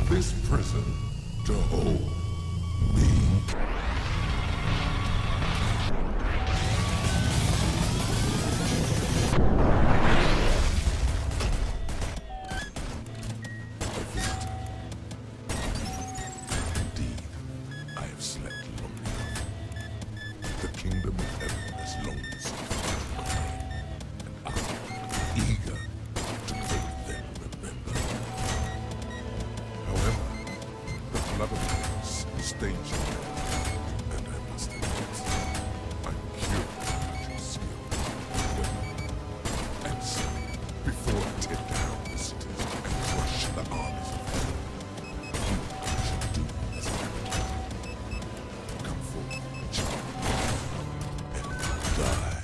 this prison to hold me. Indeed, I have slept long enough. The kingdom of heaven has long suffered mine, and I am eager to make them remember. However, the flood of chaos stains your memory, and I must admit, I'm curious at your skill. And so, before I tear down the cities and crush the armies of hell, you should do as I would. Come forth, child, and die.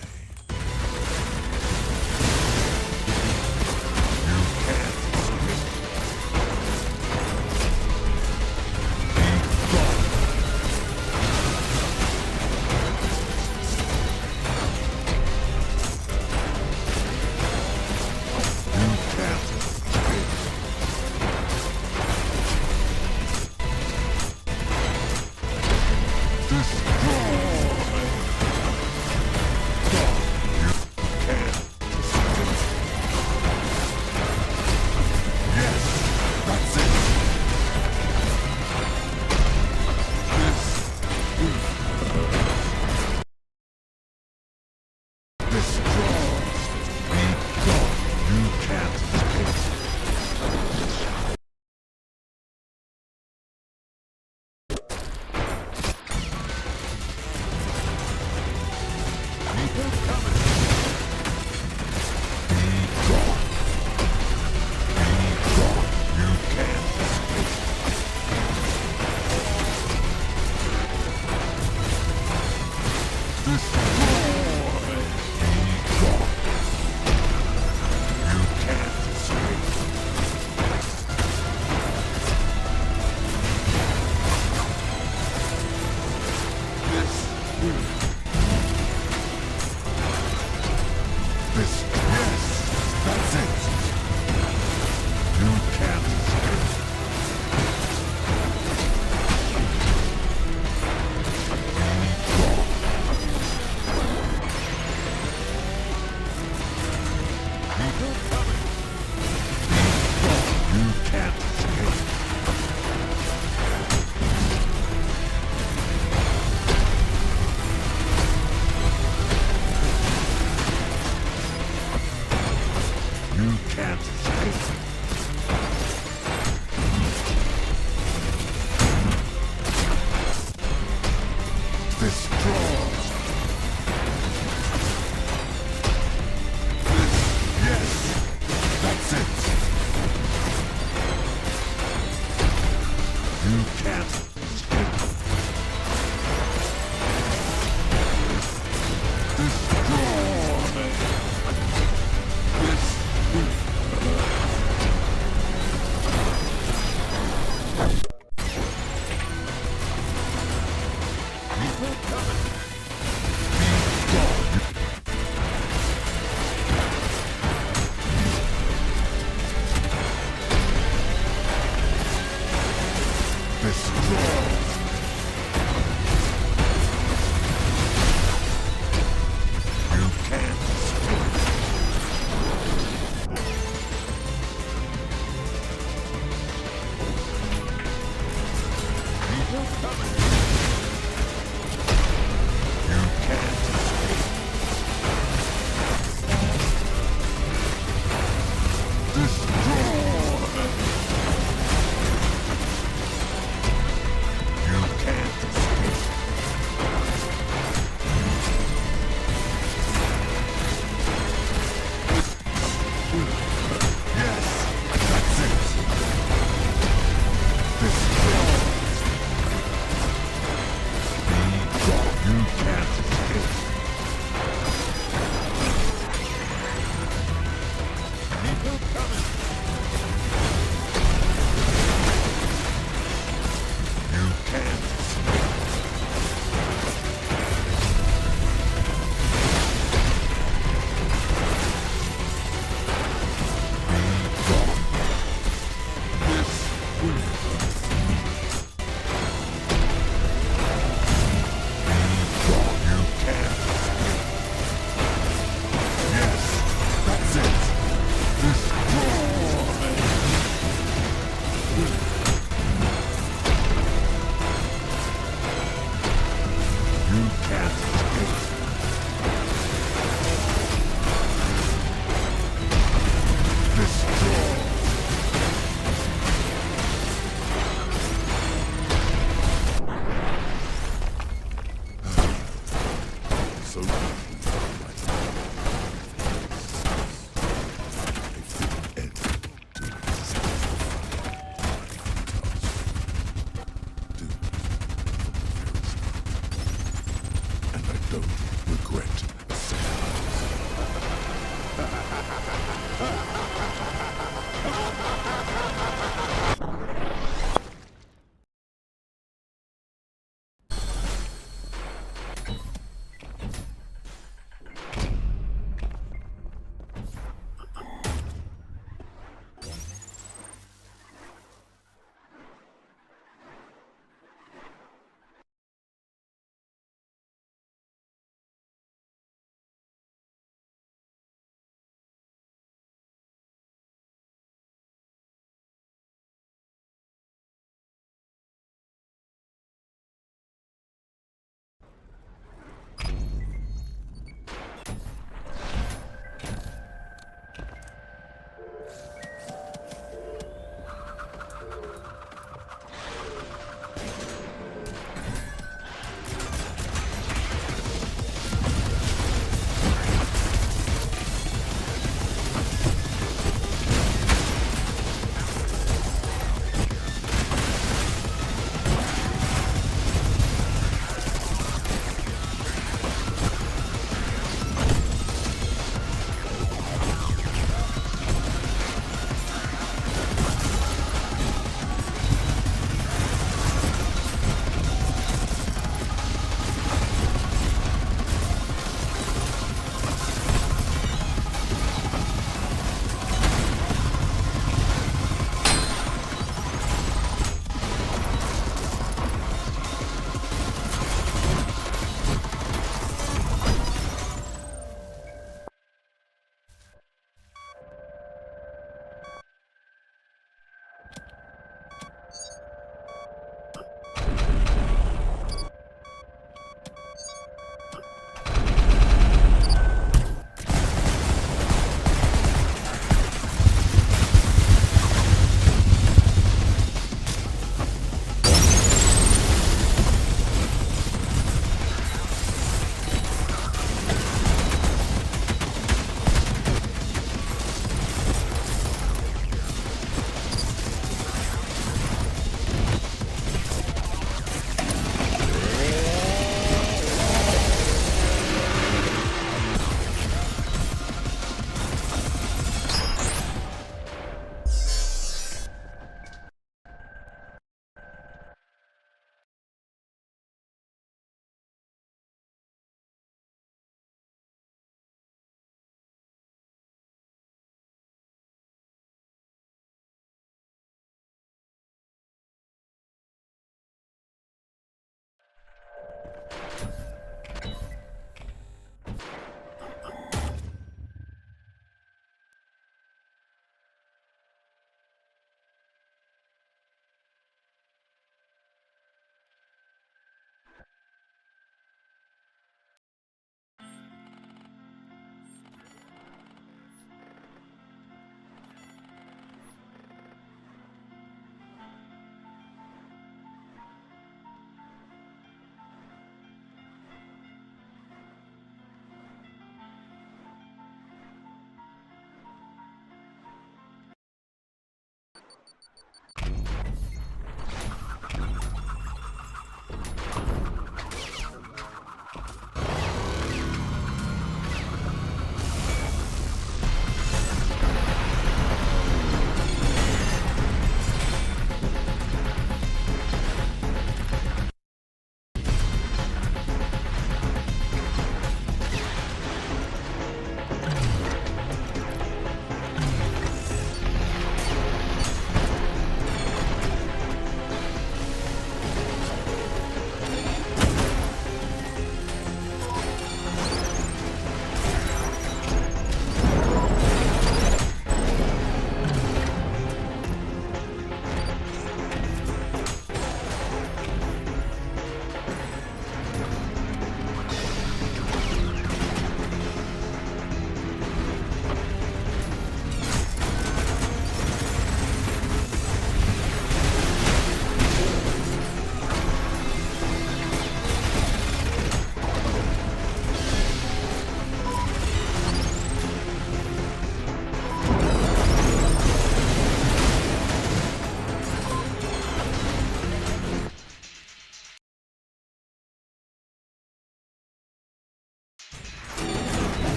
Don't regret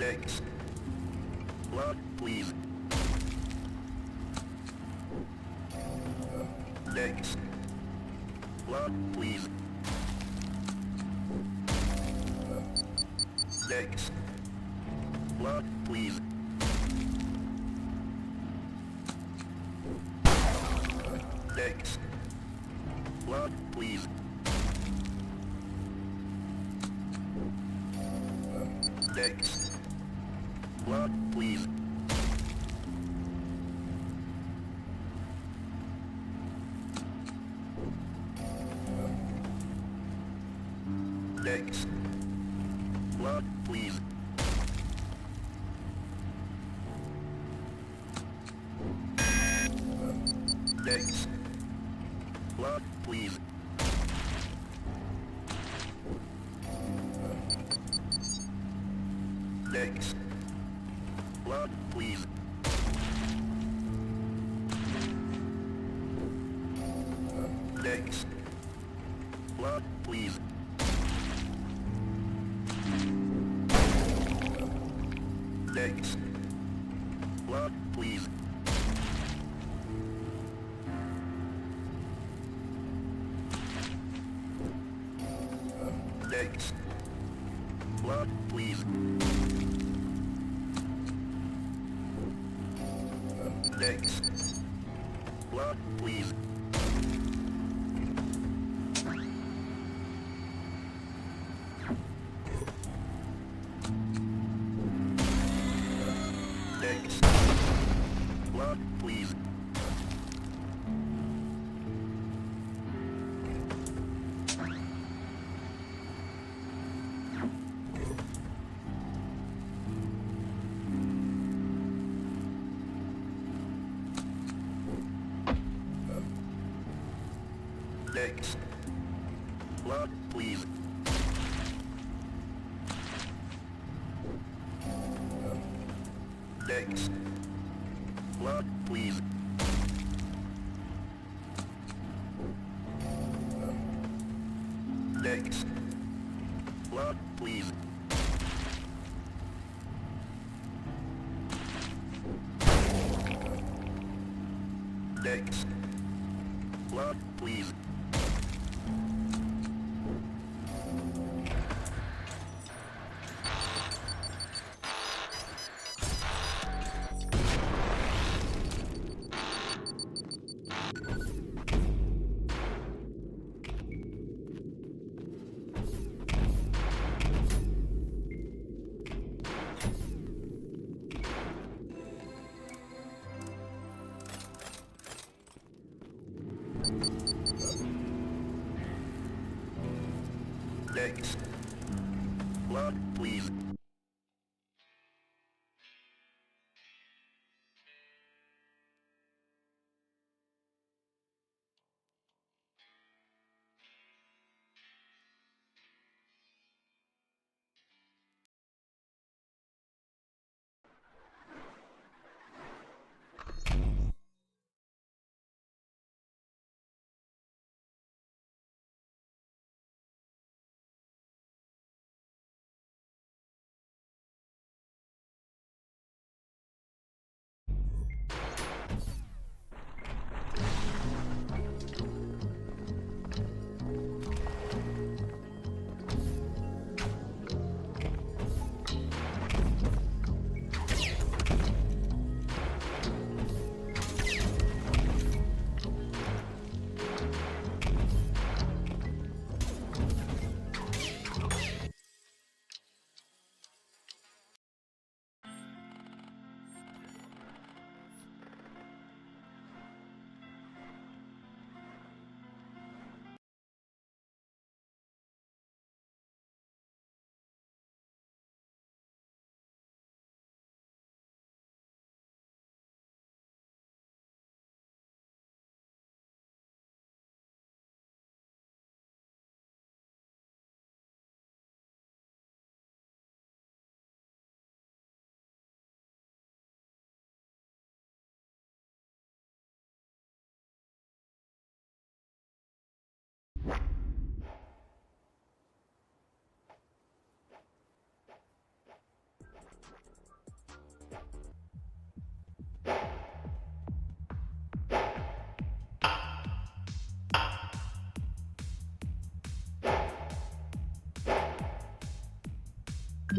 Next. Blood, please. Next. Blood, please. Next. Blood, please. Next. Blood, please. Next. Blood, please. Next. Blood, please. Next. Blood, please. Next. Blood, please. Next. Blood, please. Next. Blood, please. Next. Blood, please. Next. Blood, please. Next. Blood, please. Next. Blood, please. Next. Blood, please. Next. Blood, please. Next. Blood, please. Next. Blood, please.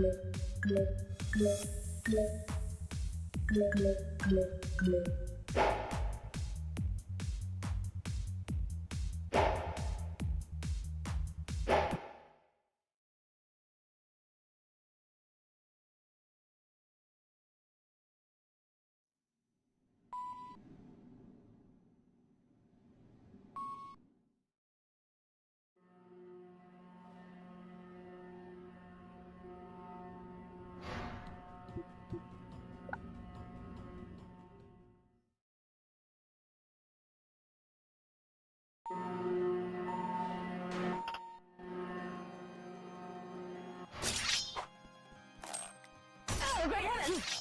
Oh, great heavens!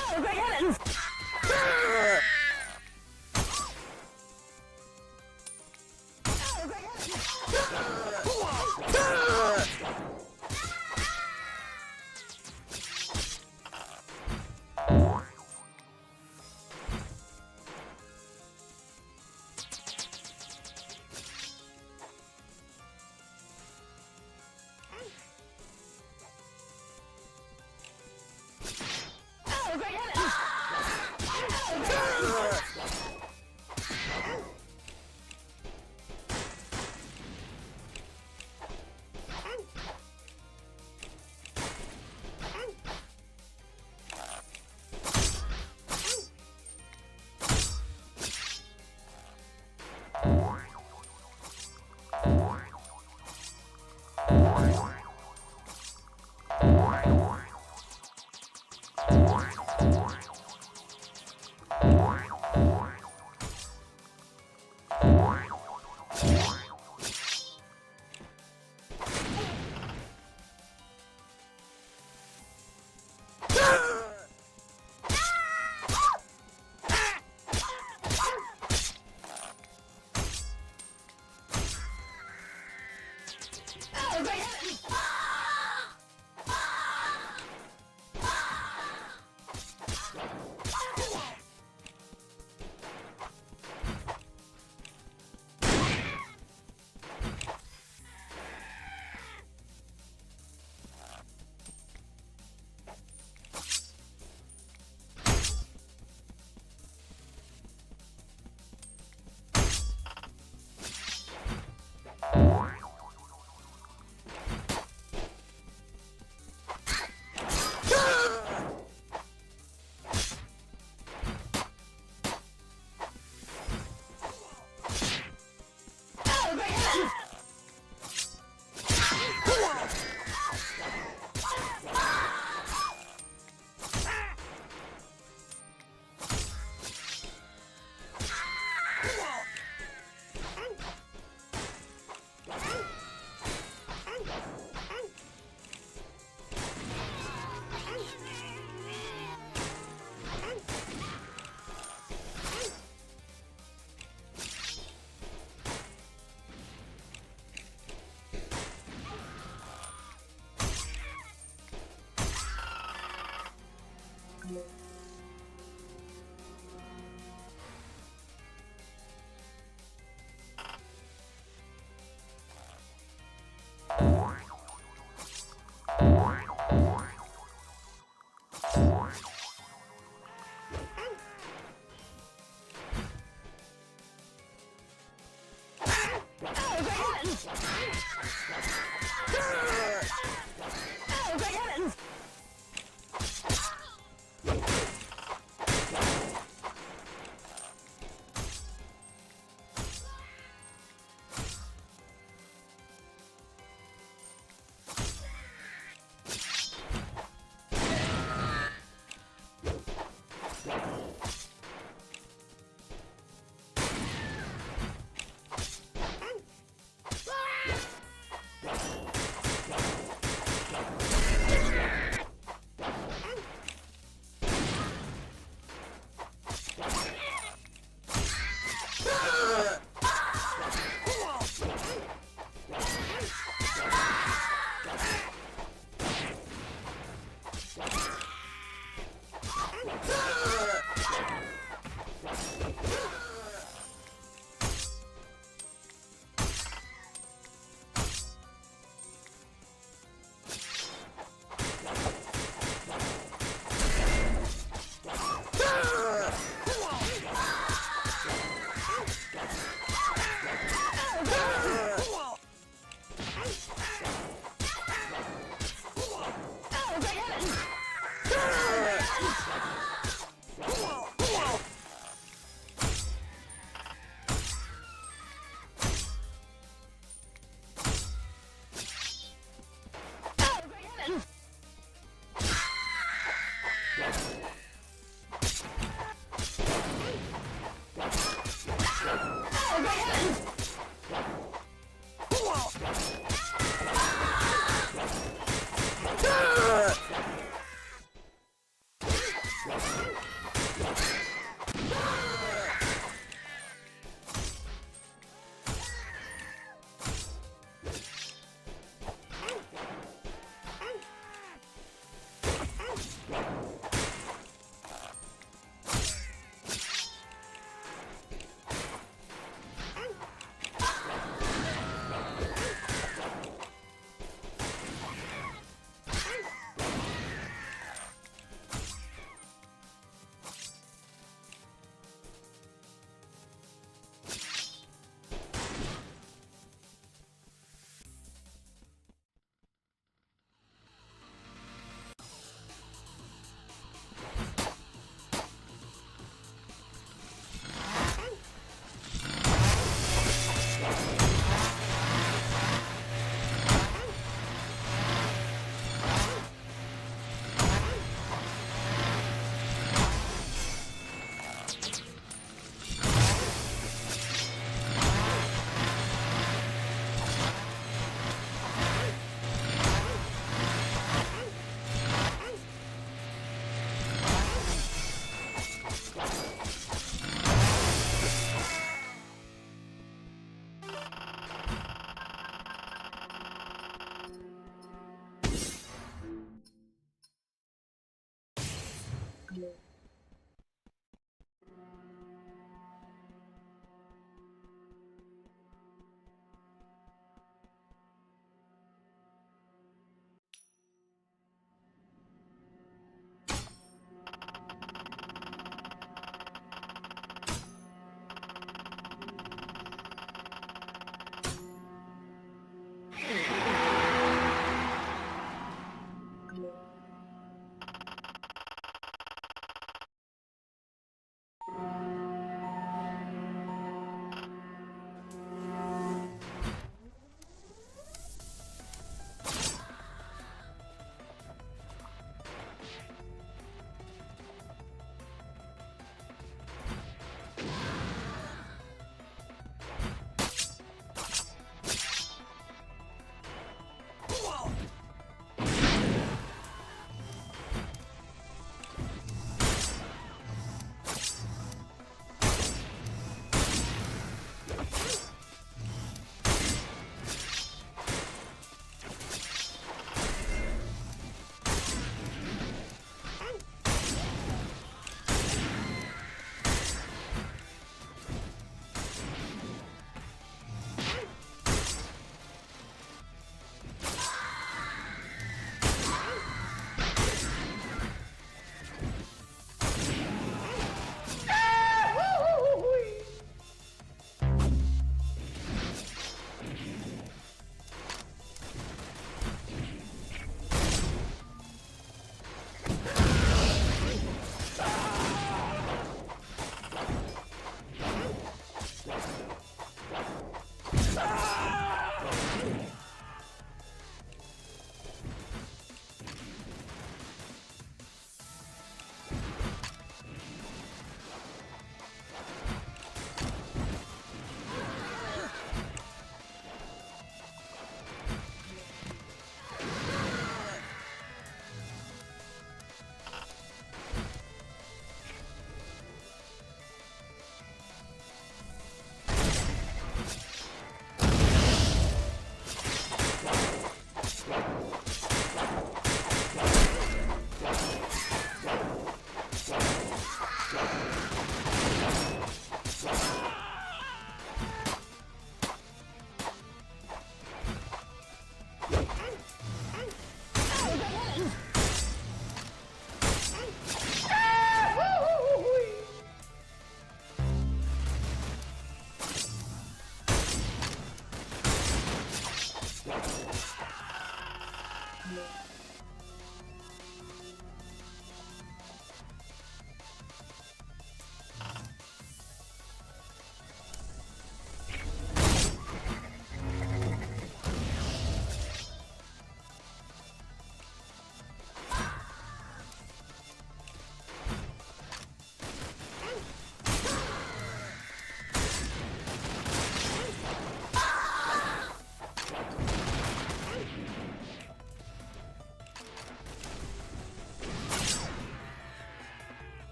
Oh, great heavens! Oh, great heavens!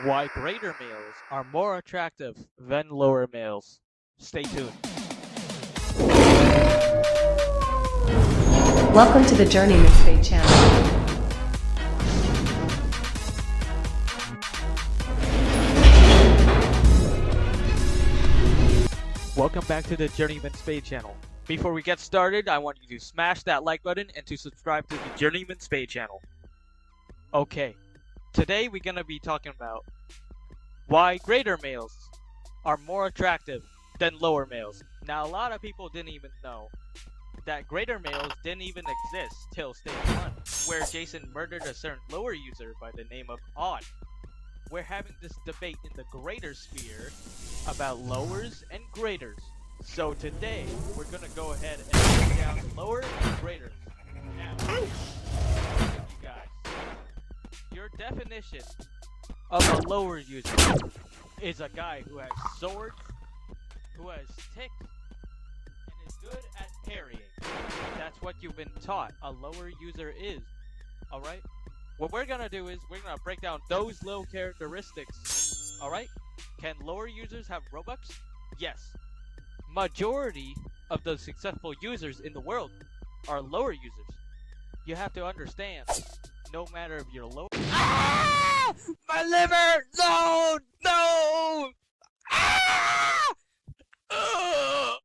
Why greater males are more attractive than lower males. Stay tuned. Welcome to the Journeyman Spade channel. Welcome back to the Journeyman Spade channel. Before we get started, I want you to smash that like button and to subscribe to the Journeyman Spade channel. Okay, today we're gonna be talking about why greater males are more attractive than lower males. Now, a lot of people didn't even know that greater males didn't even exist till stage 1, where Jason murdered a certain lower user by the name of Odd. We're having this debate in the greater sphere about lowers and graders. So today, we're gonna go ahead and break down lower and graders. Now, you guys, your definition of a lower user is a guy who has swords, who has ticks, and is good at parrying. That's what you've been taught a lower user is. Alright? What we're gonna do is we're gonna break down those low characteristics. Alright? Can lower users have Robux? Yes. Majority of the successful users in the world are lower users. You have to understand, no matter if you're low. Ah! My liver! No! No! Ah! Ugh!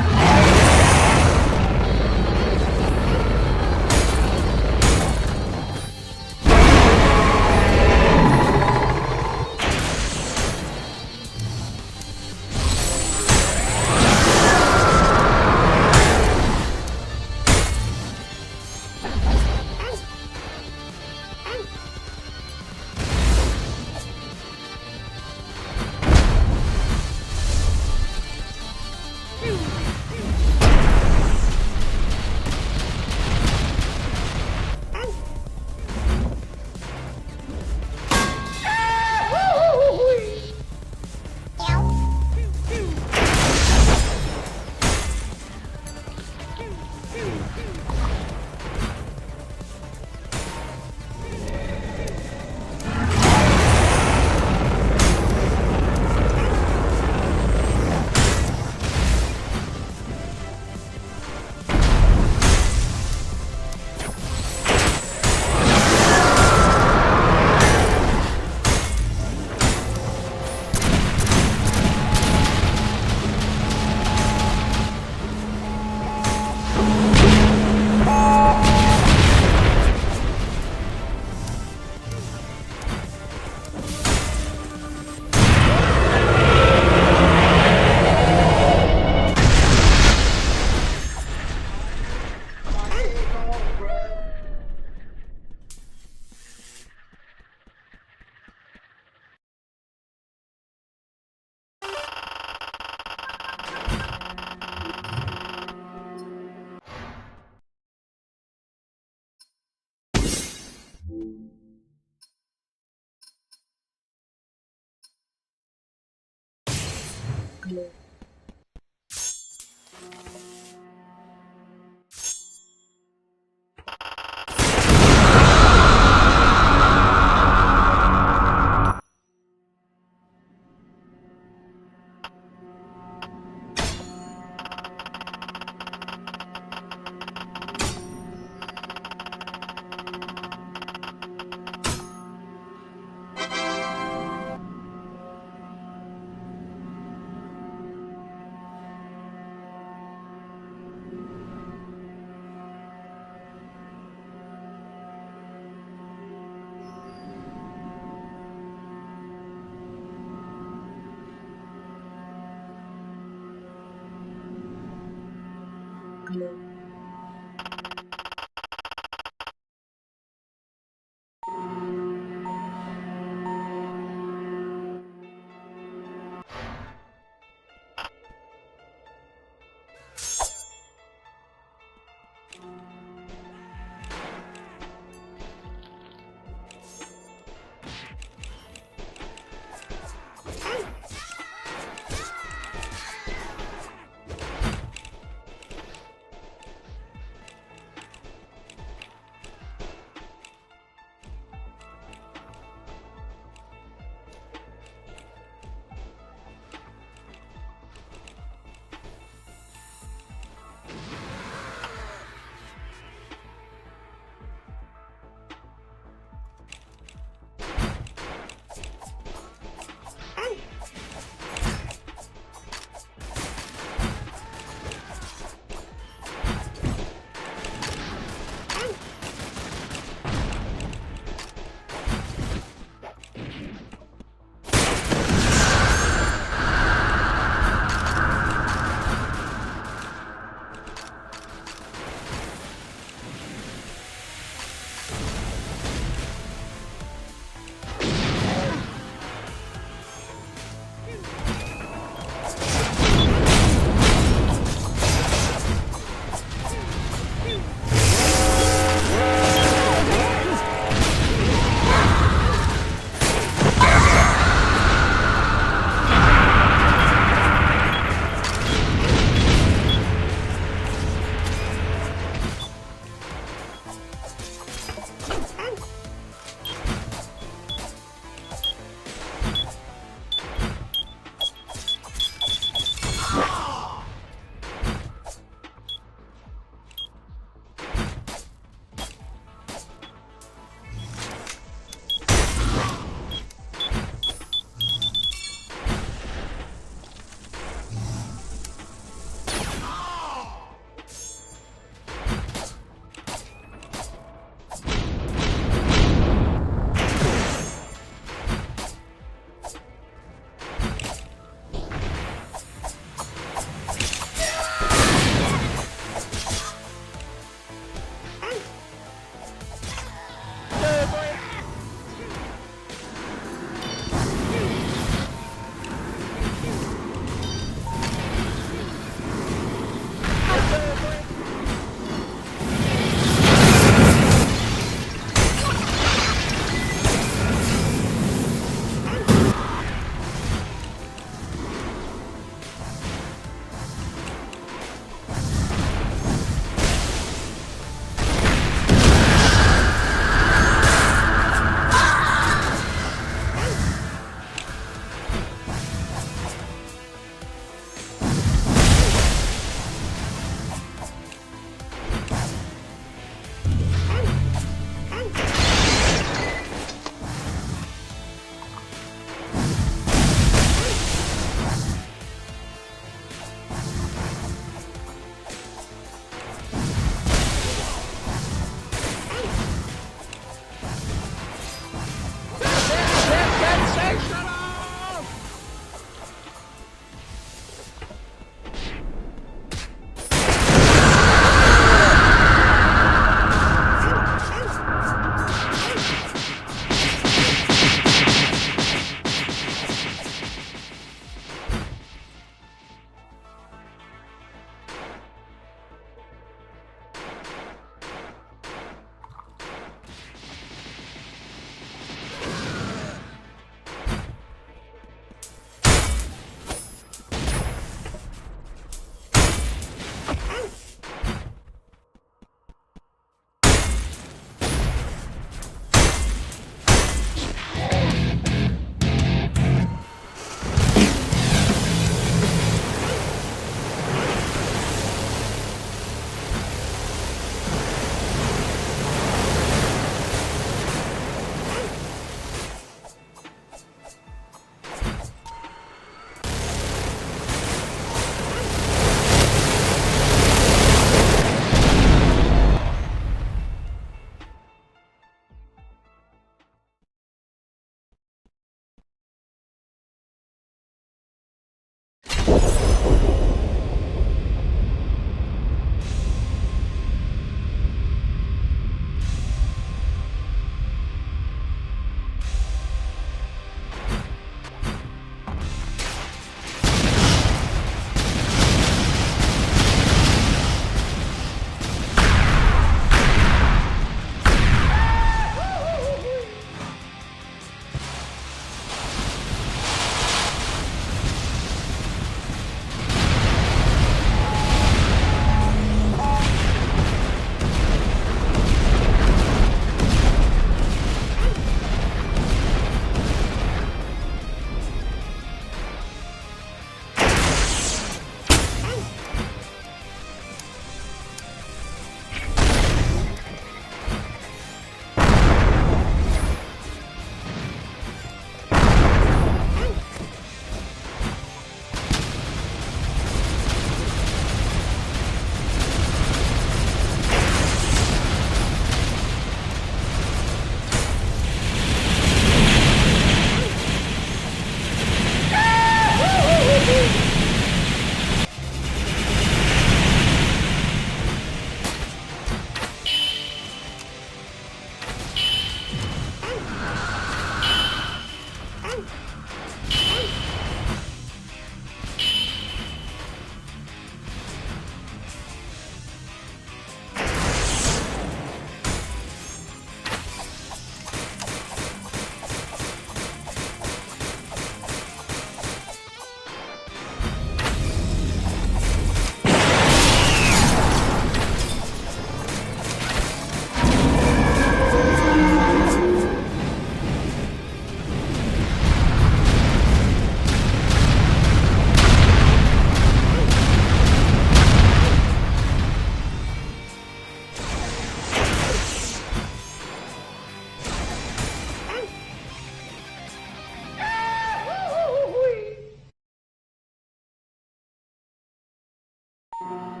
Oh,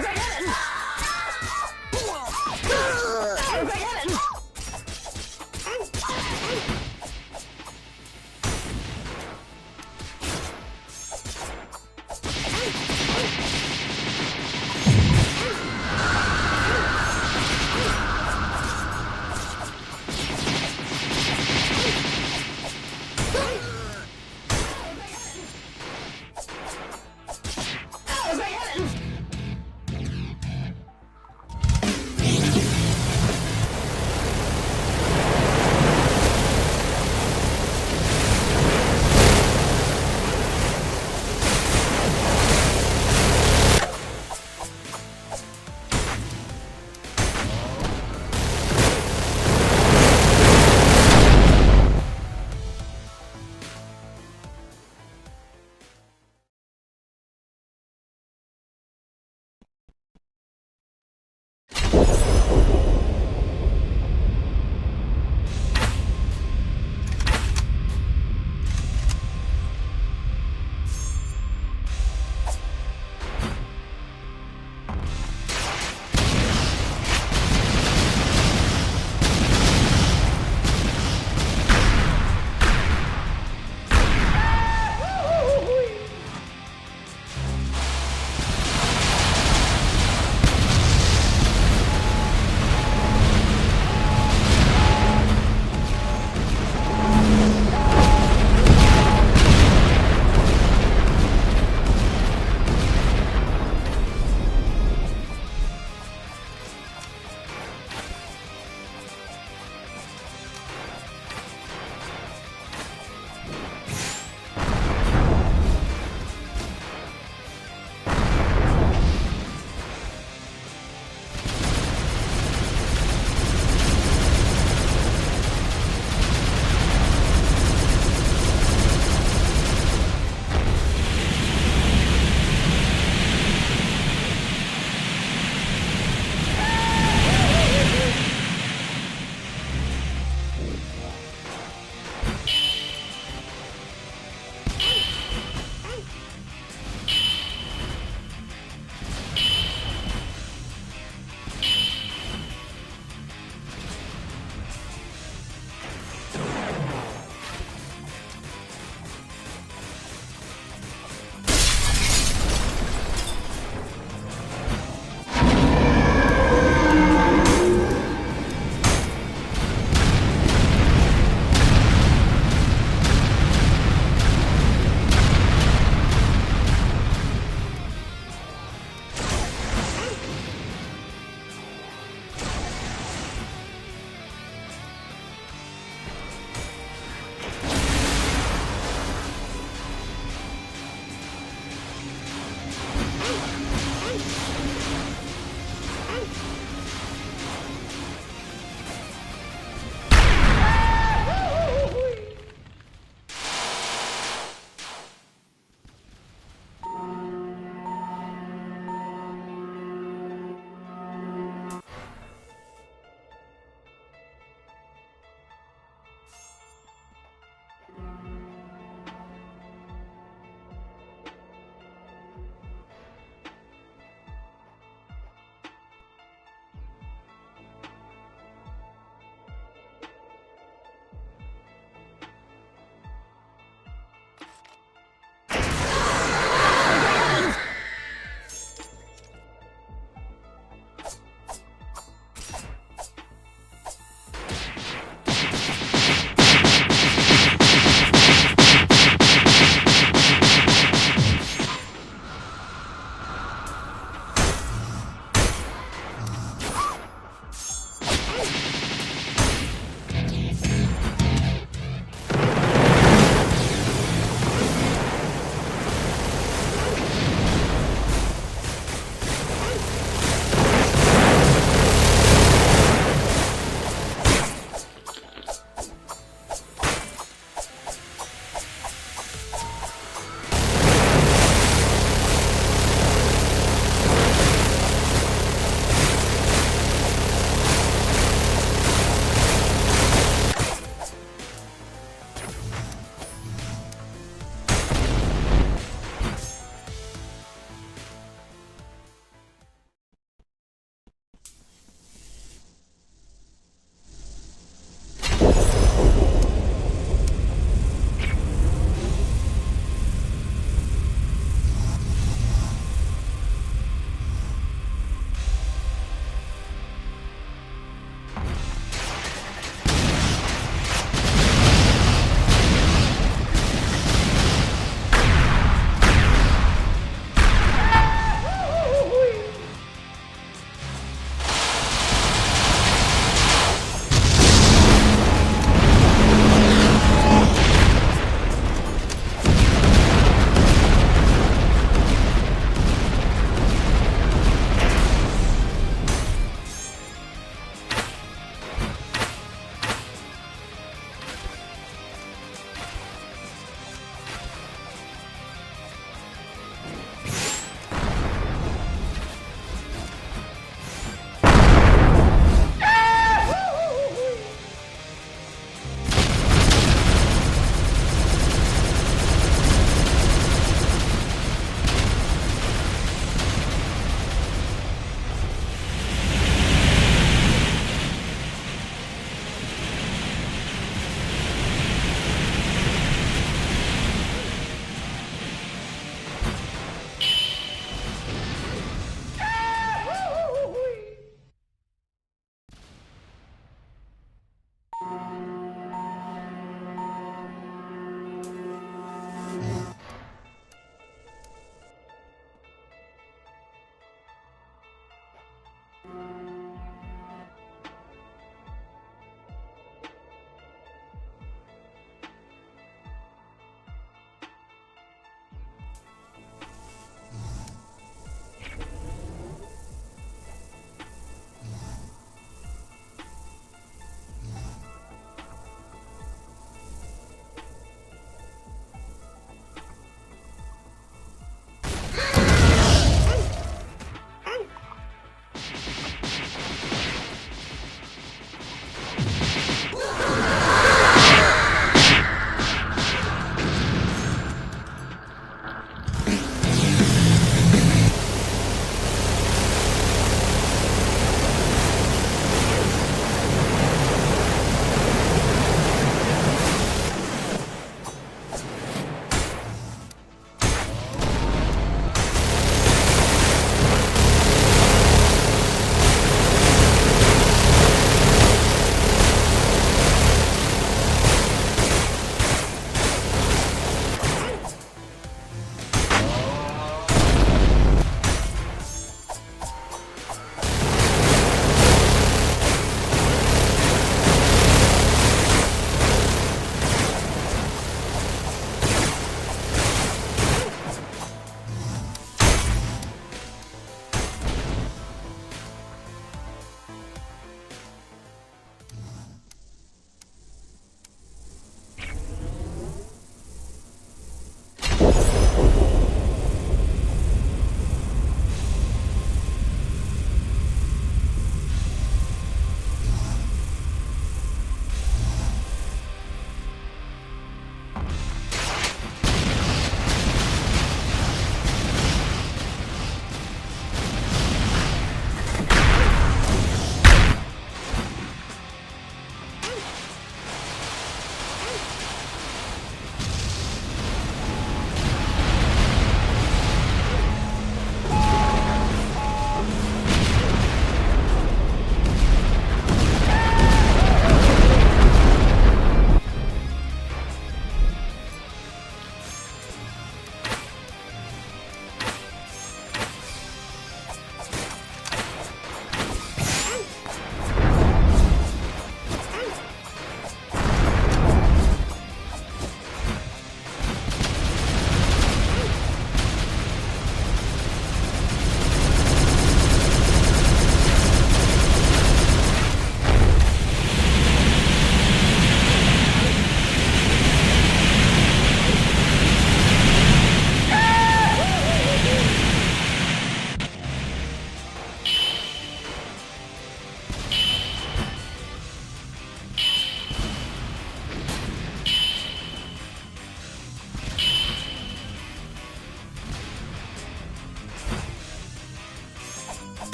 great heavens!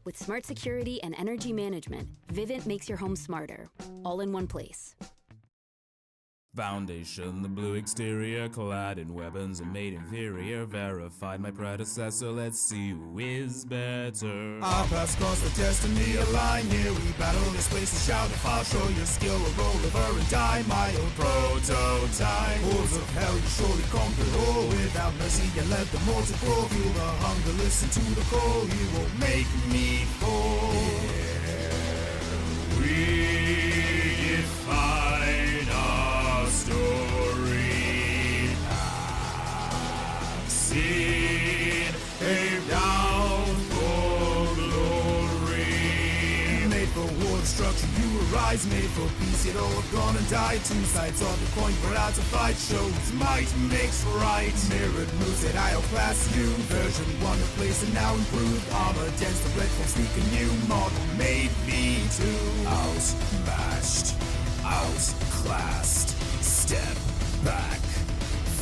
With smart security and energy management, Vivint makes your home smarter, all in one place. Foundation, the blue exterior, clad in weapons and made inferior. Verified my predecessor, let's see who is better. Our paths cross the destiny align. Here we battle in space and shout. If I'll show your skill, a roll over and die. My old prototype. Hordes of hell, you surely conquer all. Without mercy, you let the mortal grow. Feel the hunger, listen to the call. You will make me fall. We define our story. I've seen paved down for glory. Made for war destruction, you arise. Made for peace, yet all have gone and died. Two sides of the coin, brought out to fight. Shows might makes right. Mirrored moves that I outclass you. Version 1 replaced and now improved. Armor dense, the red folks speak a new model. Made V2. Outmatched, outclassed. Step back,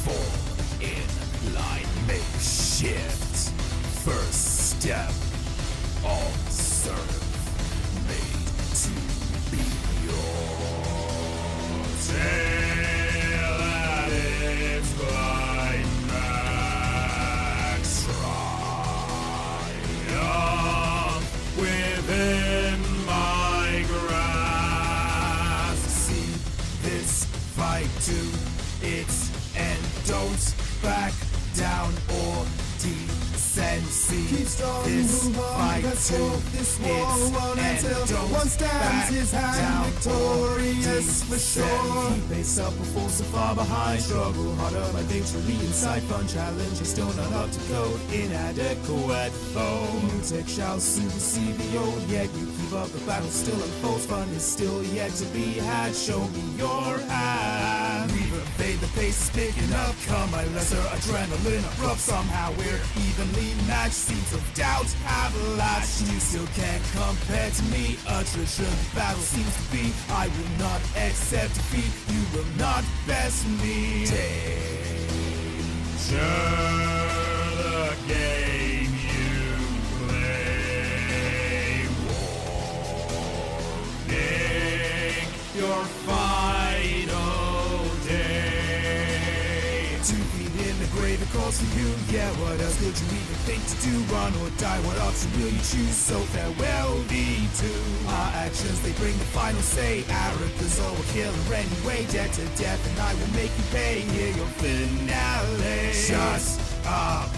fall in line, make shift. First step, observe, made to be yours. Tail at its climax, triumph within my grasp. See this fight to its end. Don't back down or descend. See Keep strong, this move on, fight let's to hope this war its won't end. end till Don't one stands back his hand down victorious or for descend. sure. Keep pace up before so far behind. Struggle harder, my victory inside. Fun challenges still not up to code. Inadequate foe. New tech shall supersede the old. Yet you keep up, the battle still unfolds. Fun is still yet to be had. Show me your hand. We've evaded the pace is picking up. Come my lesser adrenaline erupt. Somehow we're evenly matched. Seeds of doubt have latched. You still can't compare to me. Attrition, the battle seems to be. I will not accept defeat. You will not best me. Danger, the game you play. Warning, your final day. 2 feet in the grave, it calls for you. Yeah, what else could you even think to do? Run or die, what option will you choose? So farewell, V2. Our actions, they bring the final say. Arrogance, oh, we'll kill her anyway. Dead to death, and I will make you pay. Hear your finale. Shut up,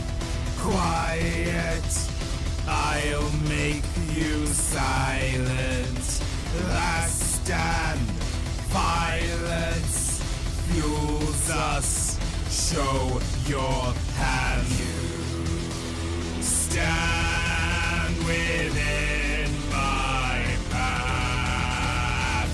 quiet. I'll make you silent. Last stand, violence fuels us. Show your hand. You stand within my path.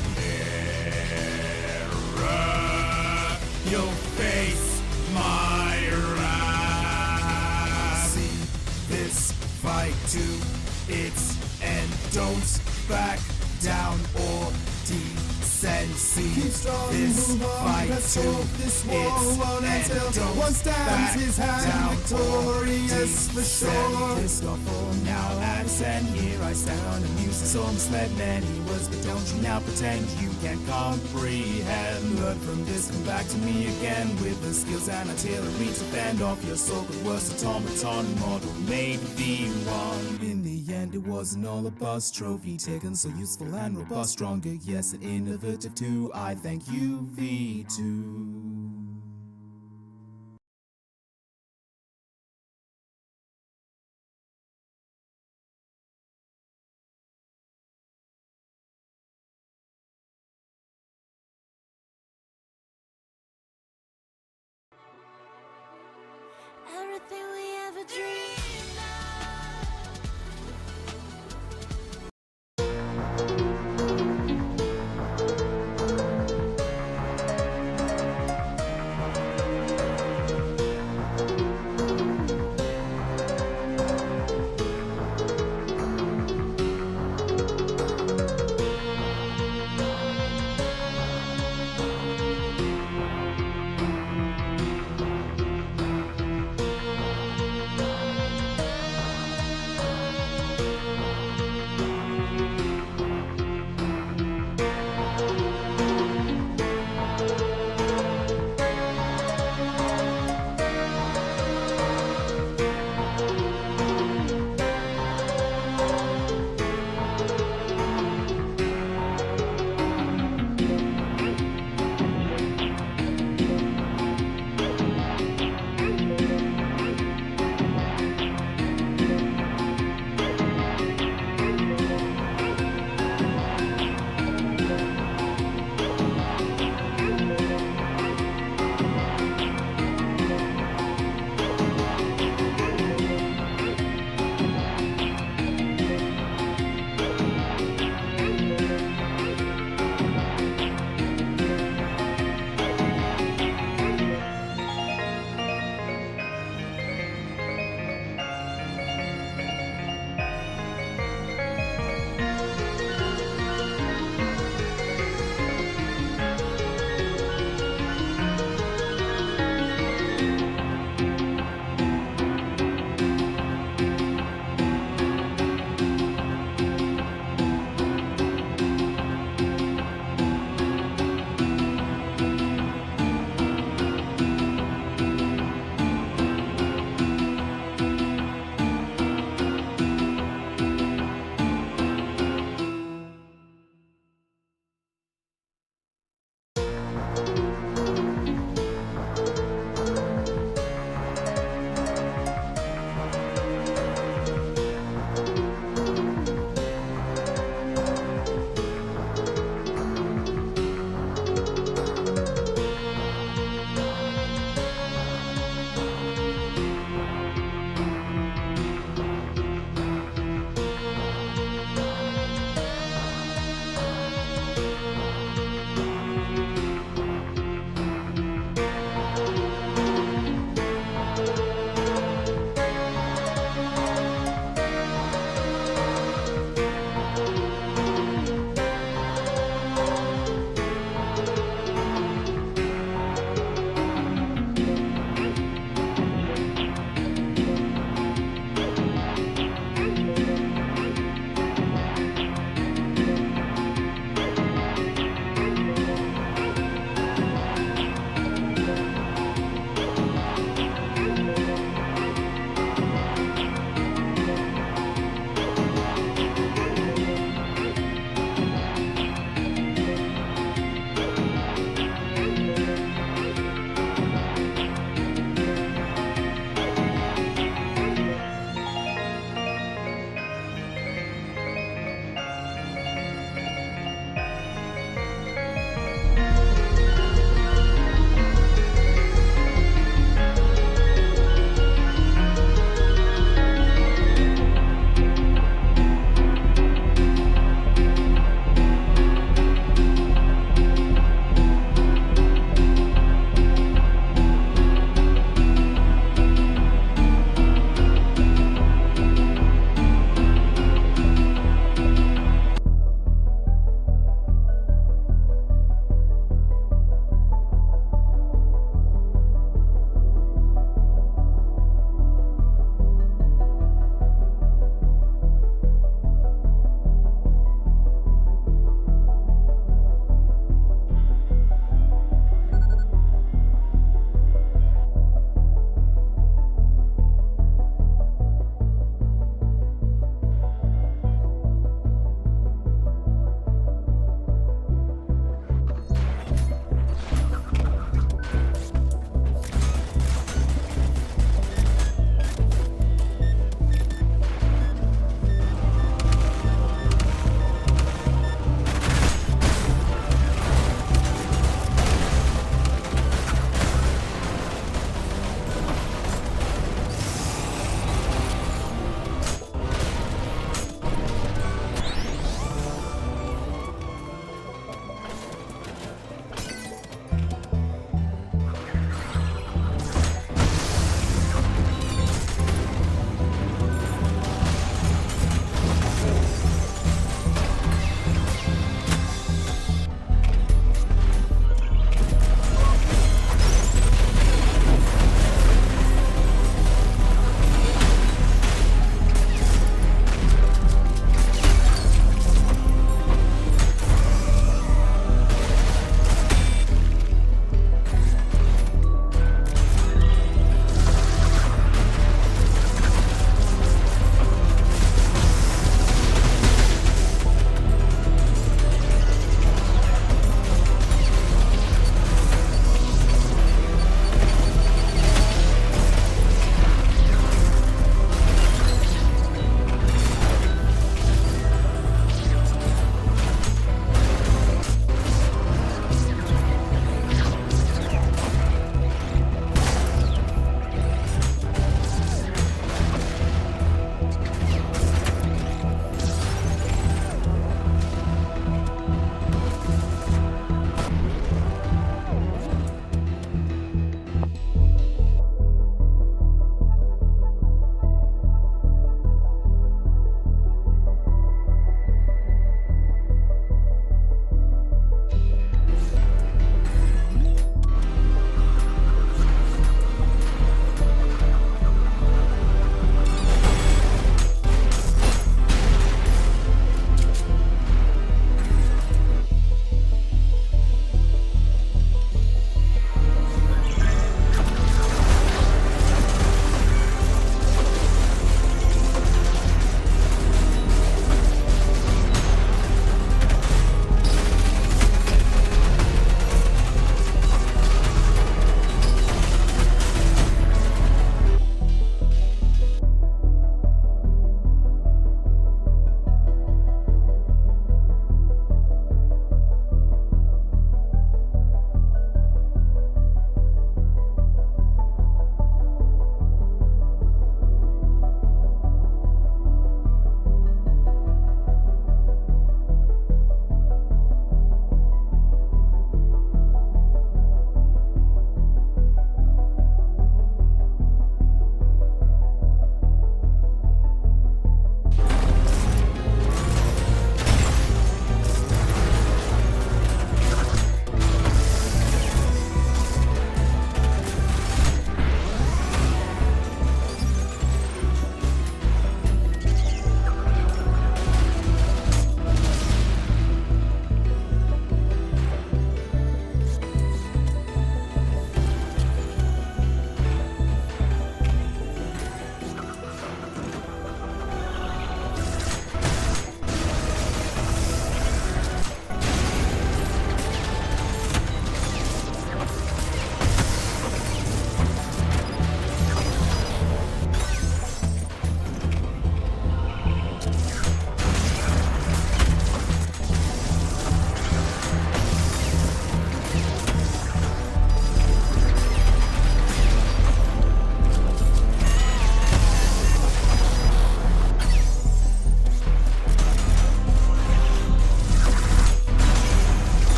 Mirror, you'll face my wrath. See this fight to its end. Don't back down or descend. See Keep strong, this move on, fight let's to hope this war its won't end end. till Don't one stands back his hand down victorious or for descend. sure. This got full now at ascend. Here I stand on the music, so misled many words, but don't you now pretend you can't comprehend. Learn from this, come back to me again with the skills and artillery to fend off your soul. But worst automaton model made V1. In the end, it wasn't all a buzz. Trophy taken, so useful and robust, stronger, yes, and innovative too. I thank you, V2. Everything we ever dreamed of.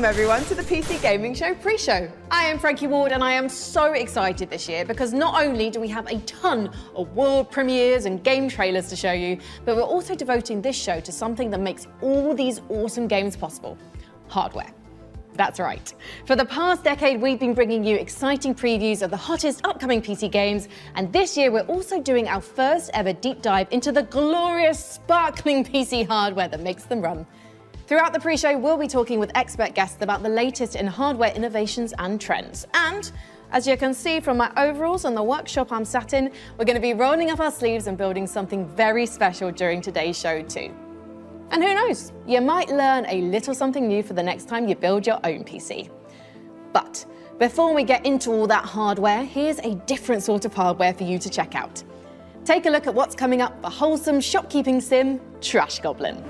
everyone to the PC Gaming Show pre-show. I am Frankie Ward and I am so excited this year because not only do we have a ton of world premieres and game trailers to show you, but we're also devoting this show to something that makes all these awesome games possible: hardware. That's right. For the past decade, we've been bringing you exciting previews of the hottest upcoming PC games, and this year we're also doing our first ever deep dive into the glorious, sparkling PC hardware that makes them run. Throughout the pre-show, we'll be talking with expert guests about the latest in hardware innovations and trends. And as you can see from my overalls and the workshop I'm sat in, we're going to be rolling up our sleeves and building something very special during today's show too. And who knows, you might learn a little something new for the next time you build your own PC. But before we get into all that hardware, here's a different sort of hardware for you to check out. Take a look at what's coming up for wholesome shopkeeping sim, Trash Goblin.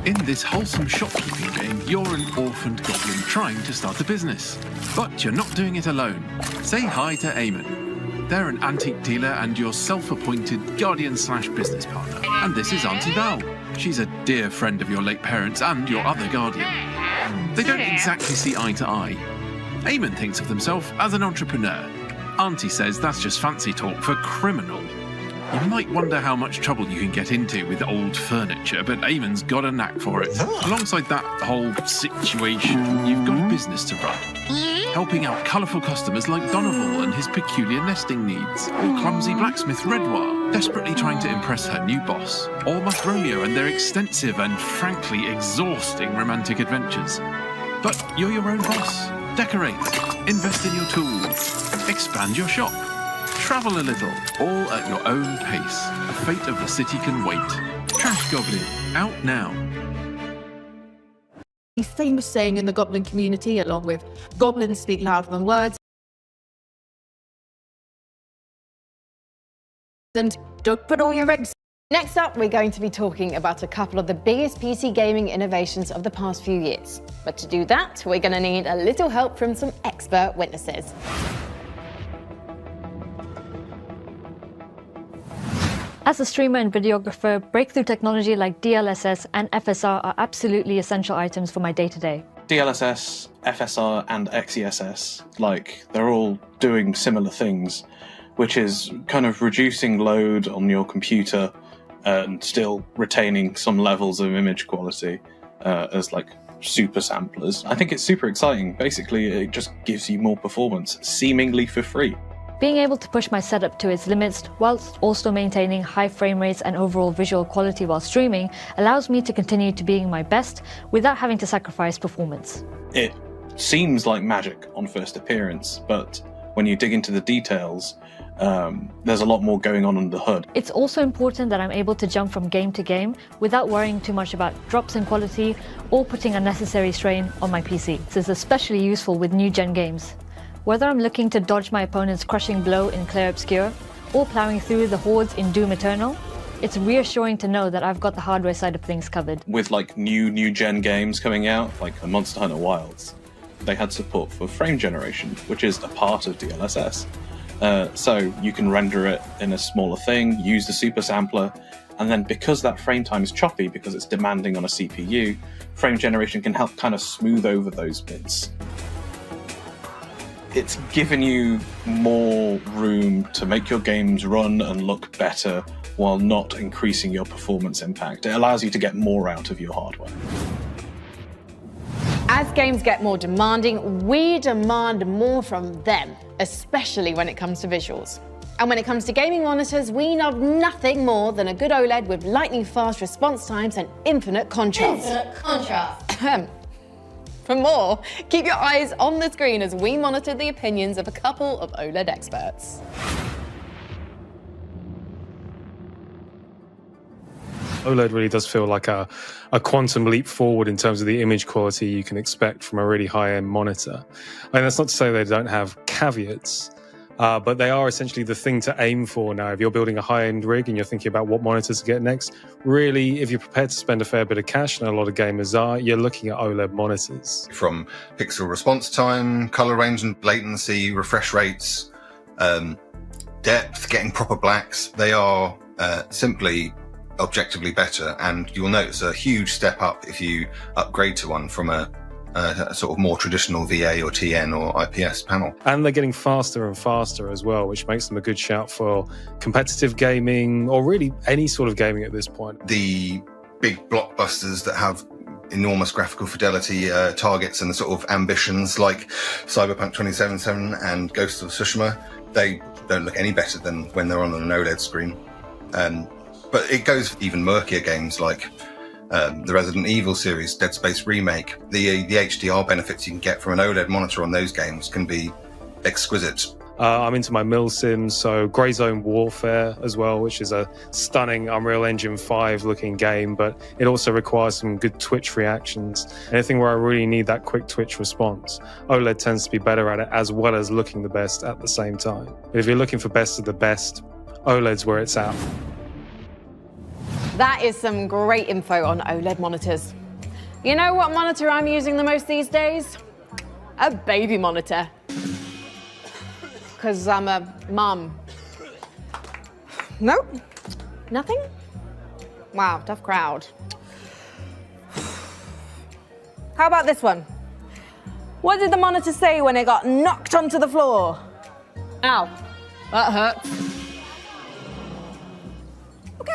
In this wholesome shopkeeping game, you're an orphaned goblin trying to start a business. But you're not doing it alone. Say hi to Eamon. They're an antique dealer and your self-appointed guardian/business partner. And this is Auntie Val. She's a dear friend of your late parents and your other guardian. They don't exactly see eye to eye. Eamon thinks of himself as an entrepreneur. Auntie says that's just fancy talk for criminal. You might wonder how much trouble you can get into with old furniture, but Eamon's got a knack for it. Alongside that whole situation, you've got a business to run, helping out colourful customers like Donoval and his peculiar nesting needs, or clumsy blacksmith Redwar, desperately trying to impress her new boss, or Mutt Romeo and their extensive and frankly exhausting romantic adventures. But you're your own boss. Decorate, invest in your tools, expand your shop, travel a little, all at your own pace. The fate of the city can wait. Trash Goblin, out now. A famous saying in the goblin community, along with goblins speak louder than words, and don't put all your eggs. Next up, we're going to be talking about a couple of the biggest PC gaming innovations of the past few years. But to do that, we're going to need a little help from some expert witnesses. As a streamer and videographer, breakthrough technology like DLSS and FSR are absolutely essential items for my day-to-day. DLSS, FSR, and XeSS, they're all doing similar things, which is kind of reducing load on your computer and still retaining some levels of image quality as super samplers. I think it's super exciting. Basically, it just gives you more performance, seemingly for free. Being able to push my setup to its limits whilst also maintaining high frame rates and overall visual quality while streaming allows me to continue to being my best without having to sacrifice performance. It seems like magic on first appearance, but when you dig into the details, there's a lot more going on under the hood. It's also important that I'm able to jump from game to game without worrying too much about drops in quality or putting unnecessary strain on my PC. This is especially useful with new-gen games. Whether I'm looking to dodge my opponent's crushing blow in Clair Obscur or plowing through the hordes in Doom Eternal, it's reassuring to know that I've got the hardware side of things covered. With new gen games coming out, like Monster Hunter Wilds, they had support for frame generation, which is a part of DLSS. So you can render it in a smaller thing, use the super sampler, and then because that frame time is choppy, because it's demanding on a CPU, frame generation can help kind of smooth over those bits. It's given you more room to make your games run and look better while not increasing your performance impact. It allows you to get more out of your hardware. As games get more demanding, we demand more from them, especially when it comes to visuals. And when it comes to gaming monitors, we love nothing more than a good OLED with lightning-fast response times and infinite contrast. Infinite contrast. For more, keep your eyes on the screen as we monitor the opinions of a couple of OLED experts. OLED really does feel like a quantum leap forward in terms of the image quality you can expect from a really high-end monitor. And that's not to say they don't have caveats, but they are essentially the thing to aim for now. If you're building a high-end rig and you're thinking about what monitors to get next, really, if you're prepared to spend a fair bit of cash, and a lot of gamers are, you're looking at OLED monitors. From pixel response time, color range and latency, refresh rates, depth, getting proper blacks, they are simply objectively better, and you'll notice a huge step up if you upgrade to one from a sort of more traditional VA or TN or IPS panel. And they're getting faster and faster as well, which makes them a good shout for competitive gaming, or really any sort of gaming at this point. The big blockbusters that have enormous graphical fidelity targets and the sort of ambitions like Cyberpunk 2077 and Ghost of Tsushima, they don't look any better than when they're on an OLED screen. But it goes for even murkier games like the Resident Evil series, Dead Space Remake. The HDR benefits you can get from an OLED monitor on those games can be exquisite. I'm into my mil sims, so Grey Zone Warfare as well, which is a stunning Unreal Engine 5 looking game, but it also requires some good twitch reactions. Anything where I really need that quick twitch response, OLED tends to be better at it, as well as looking the best at the same time. But if you're looking for best of the best, OLED's where it's at. That is some great info on OLED monitors. You know what monitor I'm using the most these days? A baby monitor. Because I'm a mum. Nope. Nothing? Wow, tough crowd. How about this one? What did the monitor say when it got knocked onto the floor? Ow, that hurts.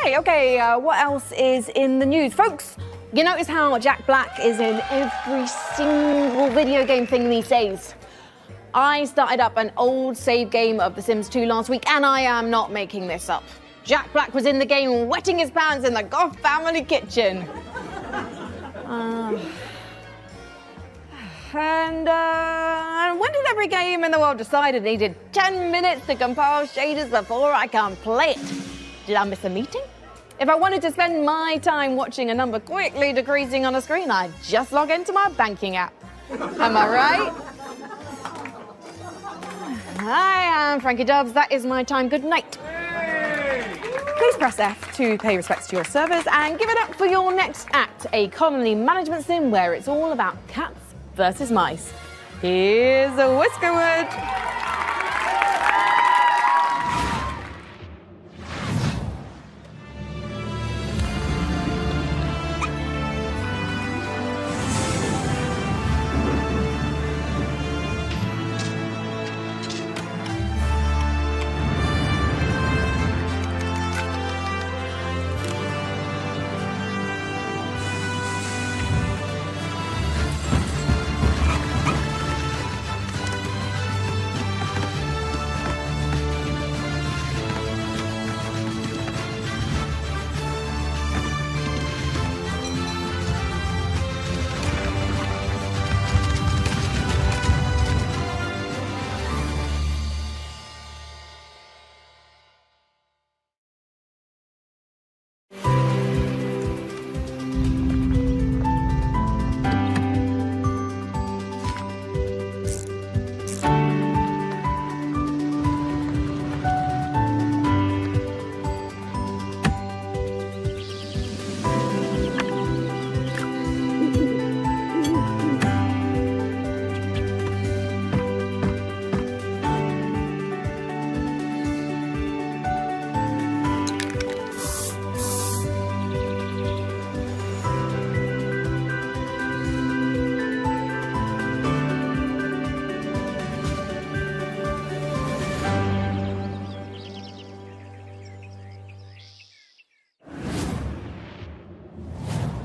Okay, what else is in the news? Folks, you notice how Jack Black is in every single video game thing these days? I started up an old save game of The Sims 2 last week, and I am not making this up. Jack Black was in the game wetting his pants in the Goff family kitchen. And when did every game in the world decide it needed 10 minutes to compile shaders before I can play it? Did I miss a meeting? If I wanted to spend my time watching a number quickly decreasing on a screen, I'd just log into my banking app. Am I right? I am Frankie Dubs. That is my time. Good night. Please press F to pay respects to your servers and give it up for your next act, a colony management sim where it's all about cats versus mice. Here's a Whiskerwood.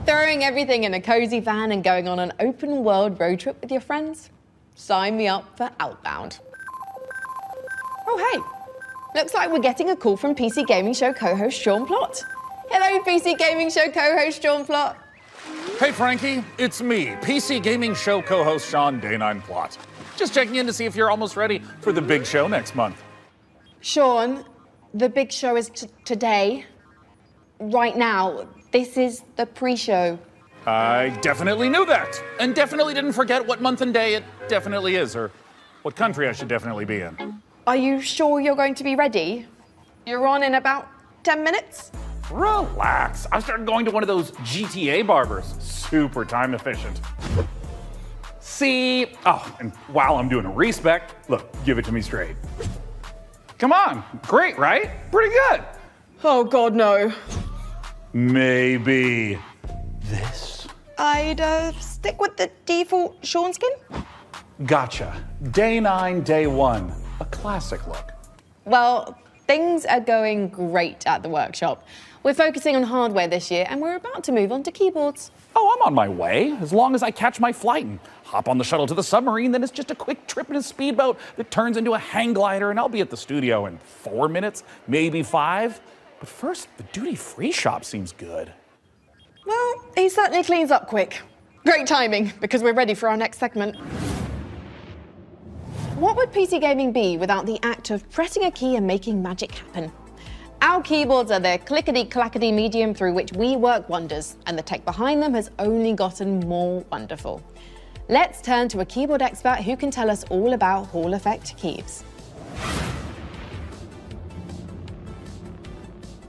Throwing everything in a cozy van and going on an open world road trip with your friends? Sign me up for Outbound. Oh, hey, looks like we're getting a call from PC Gaming Show co-host Sean Plott. Hello, PC Gaming Show co-host Sean Plott. Hey, Frankie, it's me, PC Gaming Show co-host Sean Day9 Plott. Just checking in to see if you're almost ready for the big show next month. Sean, the big show is today, right now. This is the pre-show. I definitely knew that, and definitely didn't forget what month and day it definitely is, or what country I should definitely be in. Are you sure you're going to be ready? You're on in about 10 minutes? Relax. I started going to one of those GTA barbers. Super time efficient. See? Oh, and while I'm doing a respec, look, give it to me straight. Come on. Great, right? Pretty good. Oh, God, no. Maybe this? I'd stick with the default Sean skin. Gotcha. Day 9, day 1. A classic look. Well, things are going great at the workshop. We're focusing on hardware this year and we're about to move on to keyboards. Oh, I'm on my way. As long as I catch my flight and hop on the shuttle to the submarine, then it's just a quick trip in a speedboat that turns into a hang glider, and I'll be at the studio in 4 minutes, maybe 5. But first, the duty-free shop seems good. Well, he certainly cleans up quick. Great timing, because we're ready for our next segment. What would PC gaming be without the act of pressing a key and making magic happen? Our keyboards are the clickety-clackety medium through which we work wonders, and the tech behind them has only gotten more wonderful. Let's turn to a keyboard expert who can tell us all about Hall Effect keys.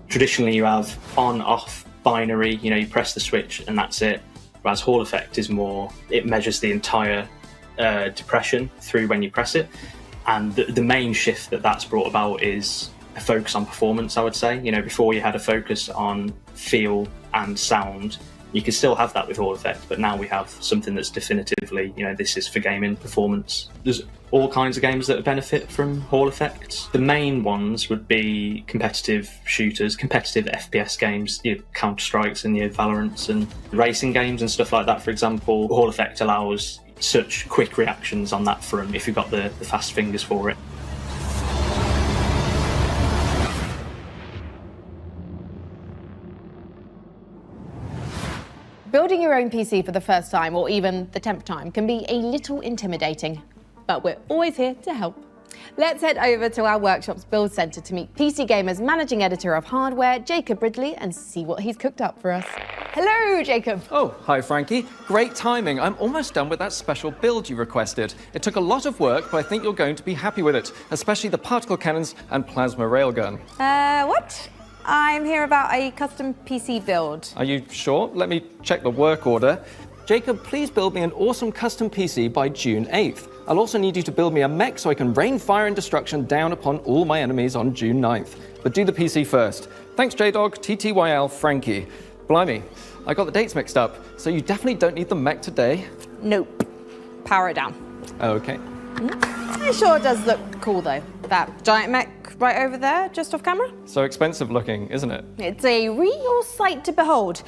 Traditionally, you have on-off binary, you press the switch and that's it. Whereas Hall Effect is more, it measures the entire depression through when you press it. And the main shift that's brought about is a focus on performance, I would say. Before you had a focus on feel and sound. You can still have that with Hall Effect, but now we have something that's definitively, this is for gaming performance. There's all kinds of games that benefit from Hall Effect. The main ones would be competitive shooters, competitive FPS games, your Counter-Strikes and your Valorants, and racing games and stuff like that, for example. Hall Effect allows such quick reactions on that front if you've got the fast fingers for it. Building your own PC for the first time, or even the 10th time, can be a little intimidating, but we're always here to help. Let's head over to our workshop's build centre to meet PC Gamer's managing editor of hardware, Jacob Ridley, and see what he's cooked up for us. Hello, Jacob. Oh, hi, Frankie. Great timing. I'm almost done with that special build you requested. It took a lot of work, but I think you're going to be happy with it, especially the particle cannons and plasma railgun. What? I'm here about a custom PC build. Are you sure? Let me check the work order. Jacob, please build me an awesome custom PC by June 8th. I'll also need you to build me a mech so I can rain fire and destruction down upon all my enemies on June 9th. But do the PC first. Thanks, JDog, TTYL, Frankie. Blimey, I got the dates mixed up, so you definitely don't need the mech today? Nope. Power it down. Okay. It sure does look cool, though. That giant mech right over there, just off camera. So expensive looking, isn't it? It's a real sight to behold.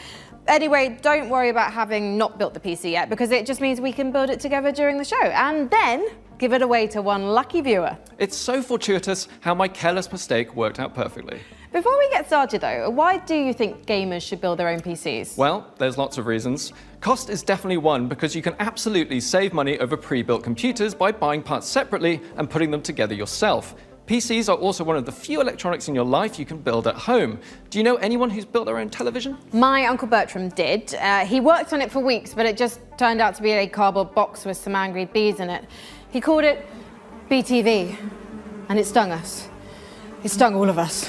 Anyway, don't worry about having not built the PC yet, because it just means we can build it together during the show, and then give it away to one lucky viewer. It's so fortuitous how my careless mistake worked out perfectly. Before we get started though, why do you think gamers should build their own PCs? Well, there's lots of reasons. Cost is definitely one, because you can absolutely save money over pre-built computers by buying parts separately and putting them together yourself. PCs are also one of the few electronics in your life you can build at home. Do you know anyone who's built their own television? My Uncle Bertram did. He worked on it for weeks, but it just turned out to be a cardboard box with some angry bees in it. He called it BTV, and it stung us. It stung all of us.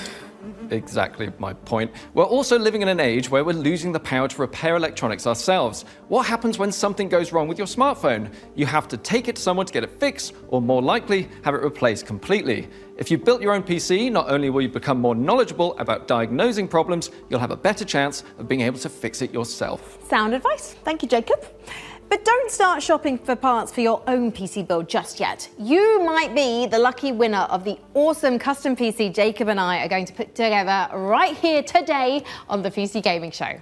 Exactly my point. We're also living in an age where we're losing the power to repair electronics ourselves. What happens when something goes wrong with your smartphone? You have to take it to someone to get it fixed, or more likely, have it replaced completely. If you built your own PC, not only will you become more knowledgeable about diagnosing problems, you'll have a better chance of being able to fix it yourself. Sound advice. Thank you, Jacob. But don't start shopping for parts for your own PC build just yet. You might be the lucky winner of the awesome custom PC Jacob and I are going to put together right here today on the PC Gaming Show.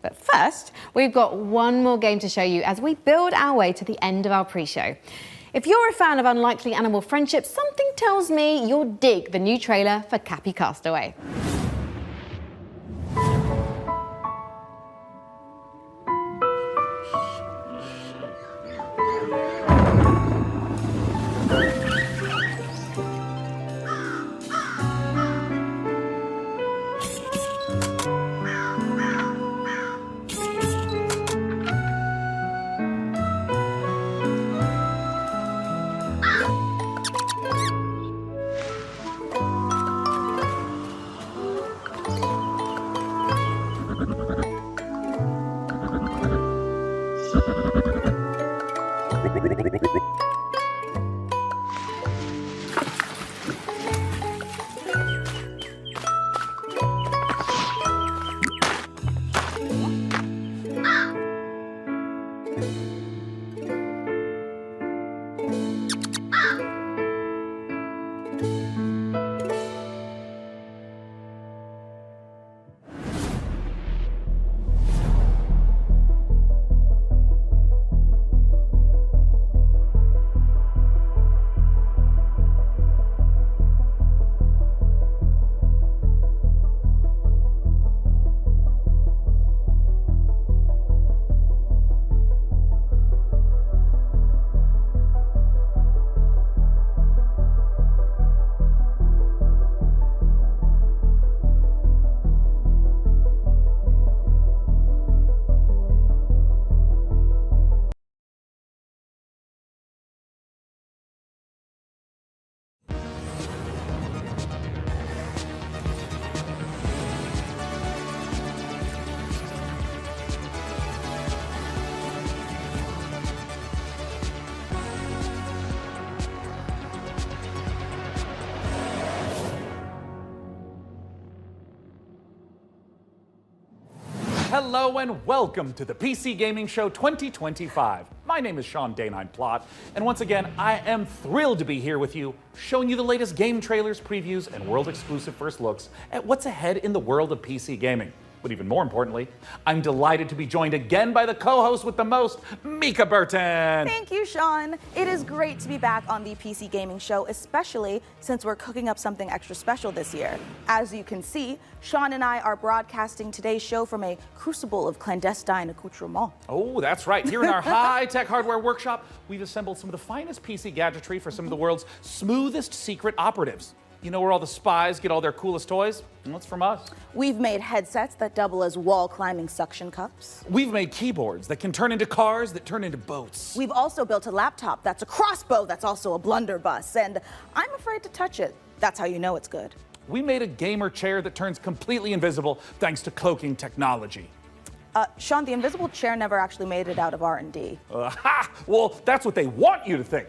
But first, we've got one more game to show you as we build our way to the end of our pre-show. If you're a fan of Unlikely Animal Friendship, something tells me you'll dig the new trailer for Cappy Castaway. hello, and welcome to the PC Gaming Show 2025. My name is Sean Day9 Plot, and once again, I am thrilled to be here with you, showing you the latest game trailers, previews, and world-exclusive first looks at what's ahead in the world of PC gaming. But even more importantly, I'm delighted to be joined again by the co-host with the most, Mika Burton. Thank you, Sean. It is great to be back on the PC Gaming Show, especially since we're cooking up something extra special this year. As you can see, Sean and I are broadcasting today's show from a crucible of clandestine accoutrements. Oh, that's right. Here in our high-tech hardware workshop, we've assembled some of the finest PC gadgetry for some of the world's smoothest secret operatives. You know where all the spies get all their coolest toys? Well, it's from us. We've made headsets that double as wall-climbing suction cups. We've made keyboards that can turn into cars that turn into boats. We've also built a laptop that's a crossbow that's also a blunderbuss, and I'm afraid to touch it. That's how you know it's good. We made a gamer chair that turns completely invisible thanks to cloaking technology. Sean, the invisible chair never actually made it out of R&D. Well, that's what they want you to think.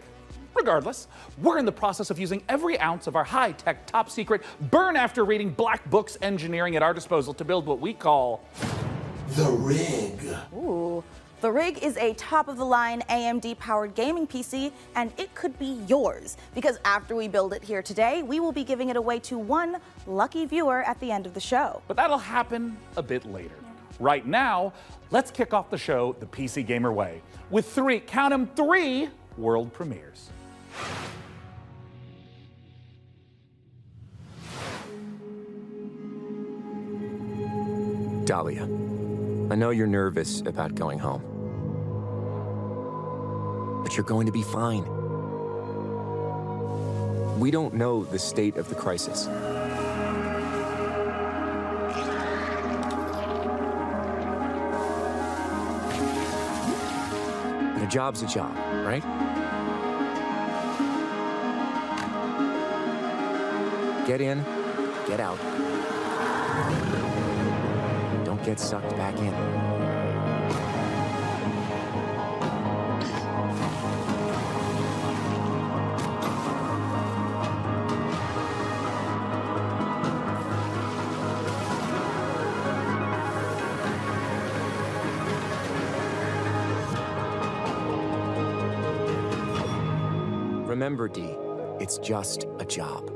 Regardless, we're in the process of using every ounce of our high-tech, top-secret, burn-after-reading black books engineering at our disposal to build what we call the Rig. Ooh. The Rig is a top-of-the-line AMD-powered gaming PC, and it could be yours. Because after we build it here today, we will be giving it away to one lucky viewer at the end of the show. But that'll happen a bit later. Right now, let's kick off the show the PC Gamer way with three world premieres. Dahlia, I know you're nervous about going home, but you're going to be fine. We don't know the state of the crisis. But a job's a job, right? Get in, get out. Don't get sucked back in. Remember, Dee, it's just a job.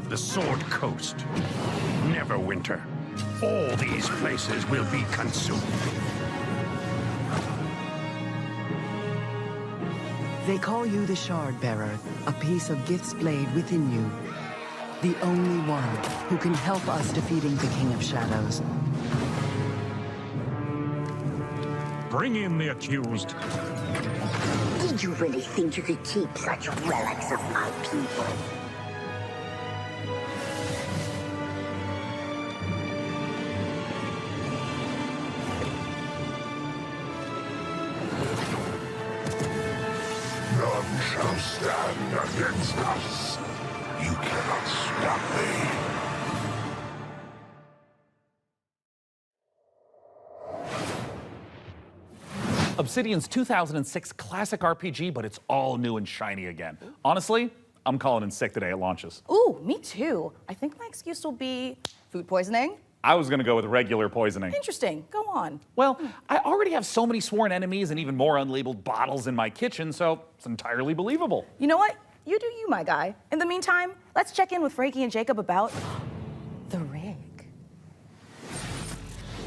The Sword Coast, Neverwinter. All these places will be consumed. They call you the Shard Bearer, a piece of Gith's blade within you. The only one who can help us defeating the King of Shadows. Bring in the accused. Did you really think you could keep such relics of my people? None shall stand against us. You cannot stop me. Obsidian's 2006 classic RPG, but it's all new and shiny again. Honestly, I'm calling in sick the day it launches. Ooh, me too. I think my excuse will be food poisoning. I was gonna go with regular poisoning. Interesting. Go on. Well, I already have so many sworn enemies and even more unlabeled bottles in my kitchen, so it's entirely believable. You know what? You do you, my guy. In the meantime, let's check in with Frankie and Jacob about the rig.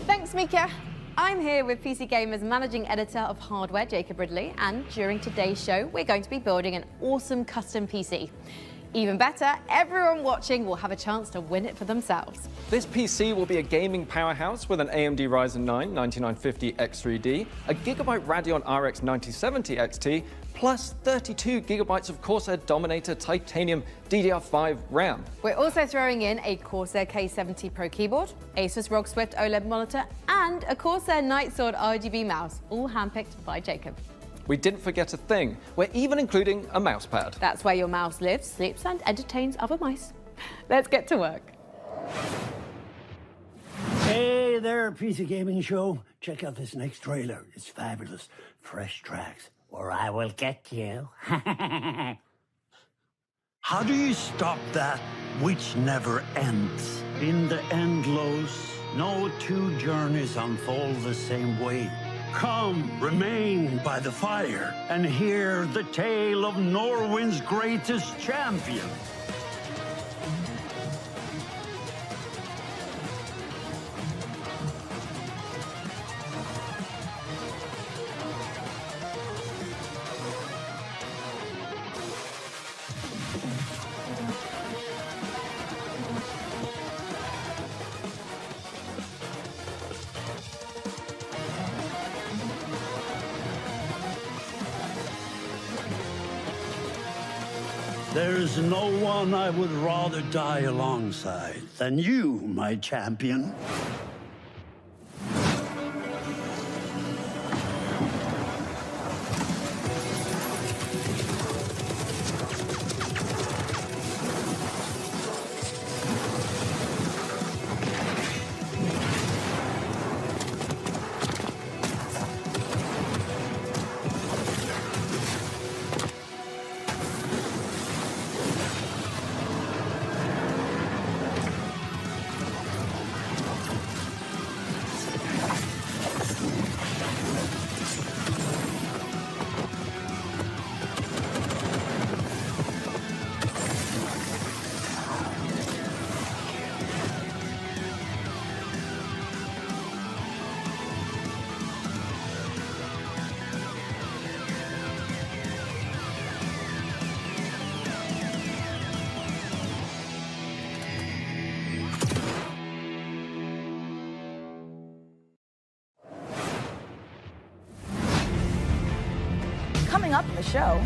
Thanks, Mika. I'm here with PC Gamer's managing editor of hardware, Jacob Ridley, and during today's show, we're going to be building an awesome custom PC. Even better, everyone watching will have a chance to win it for themselves. This PC will be a gaming powerhouse with an AMD Ryzen 9 9950 X3D, a Gigabyte Radeon RX 9070 XT, plus 32 gigabytes of Corsair Dominator Titanium DDR5 RAM. We're also throwing in a Corsair K70 Pro keyboard, Asus ROG Swift OLED monitor, and a Corsair Nightsword RGB mouse, all handpicked by Jacob. We didn't forget a thing. We're even including a mouse pad. That's where your mouse lives, sleeps, and entertains other mice. Let's get to work. Hey there, PC Gaming Show. Check out this next trailer. It's fabulous. Fresh tracks, or I will get you. How do you stop that which never ends? In the endless, no two journeys unfold the same way. Come, remain by the fire, and hear the tale of Norwind's greatest champion. There's no one I would rather die alongside than you, my champion. Coming up in the show,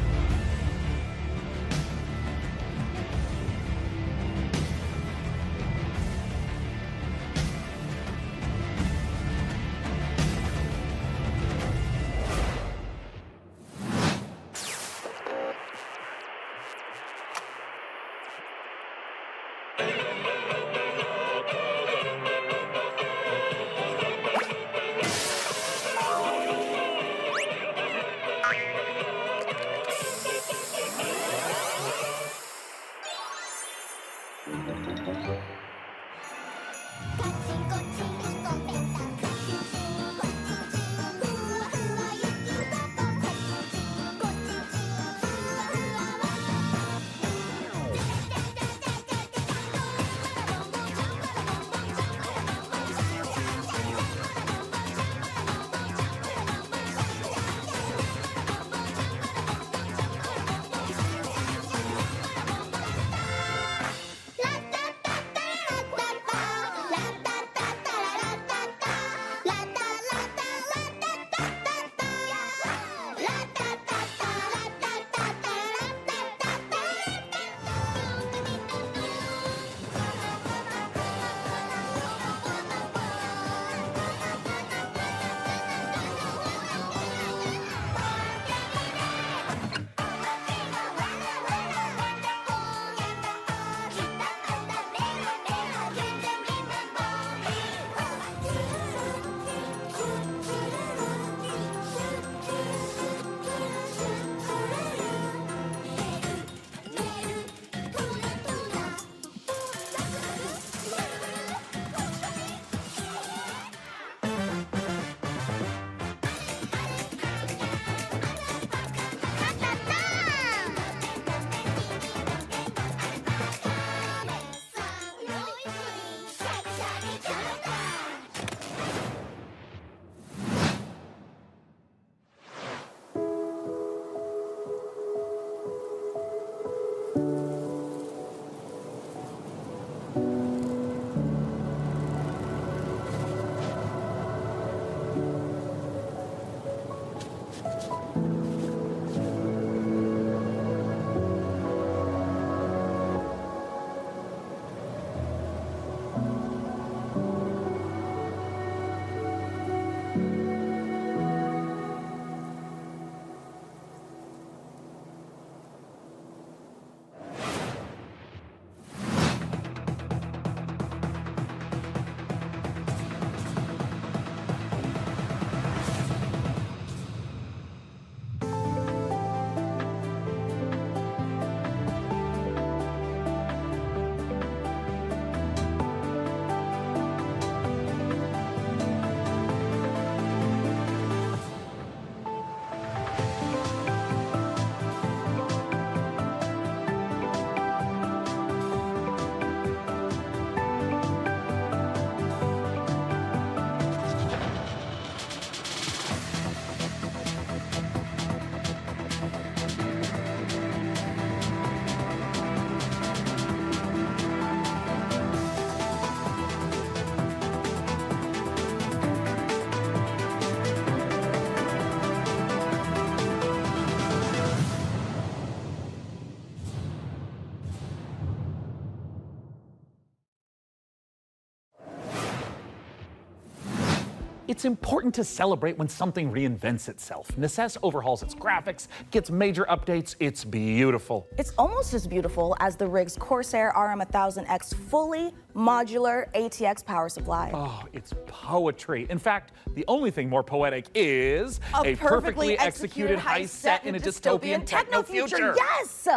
It's important to celebrate when something reinvents itself. Nesses overhauls its graphics, gets major updates. It's beautiful. It's almost as beautiful as the rig's Corsair RM1000X fully modular ATX power supply. Oh, it's poetry. In fact, the only thing more poetic is a perfectly executed heist set in a dystopian techno-future. Yes!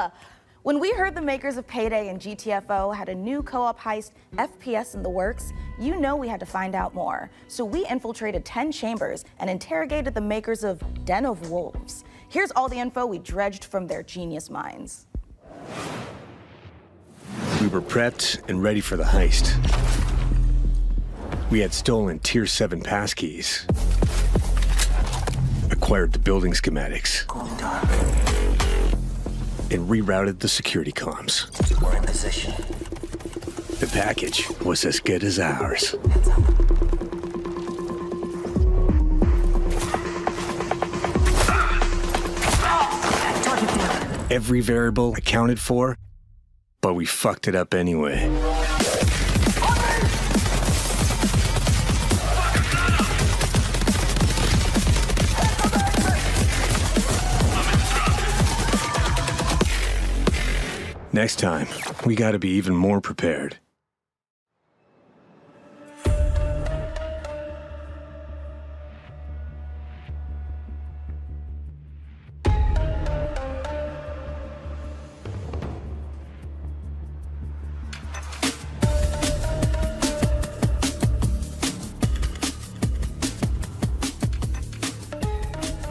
When we heard the makers of Payday and GTFO had a new co-op heist FPS in the works, you know we had to find out more. So we infiltrated 10 chambers and interrogated the makers of Den of Wolves. Here's all the info we dredged from their genius minds. We were prepped and ready for the heist. We had stolen Tier 7 passkeys, acquired the building schematics, and rerouted the security comms. We're in position. The package was as good as ours. Every variable accounted for, but we fucked it up anyway. Next time, we gotta be even more prepared.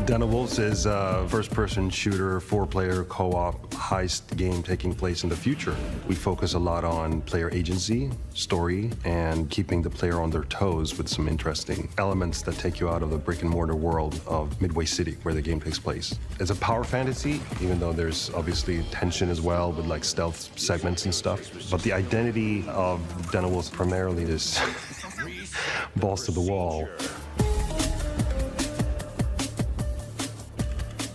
Den of Wolves is a first-person shooter, 4-player co-op heist game taking place in the future. We focus a lot on player agency, story, and keeping the player on their toes with some interesting elements that take you out of the brick-and-mortar world of Midway City, where the game takes place. It's a power fantasy, even though there's obviously tension as well with like stealth segments and stuff. But the identity of Den of Wolves primarily is balls to the wall.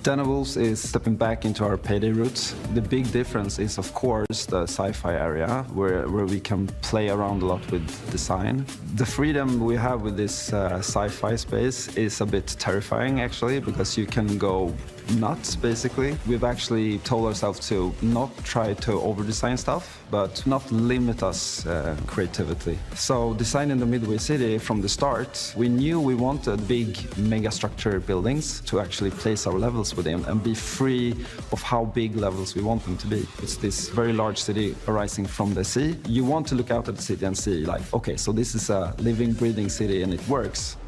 Den of Wolves is stepping back into our Payday roots. The big difference is, of course, the sci-fi area, where we can play around a lot with design. The freedom we have with this sci-fi space is a bit terrifying, actually, because you can go nuts, basically. We've actually told ourselves to not try to over-design stuff, but not limit us creativity. So designing the Midway City from the start, we knew we wanted big mega-structure buildings to actually place our levels within and be free of how big levels we want them to be. It's this very large city arising from the sea. You want to look out at the city and see, like, okay, so this is a living, breathing city and it works.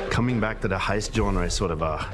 Coming back to the heist genre is sort of a,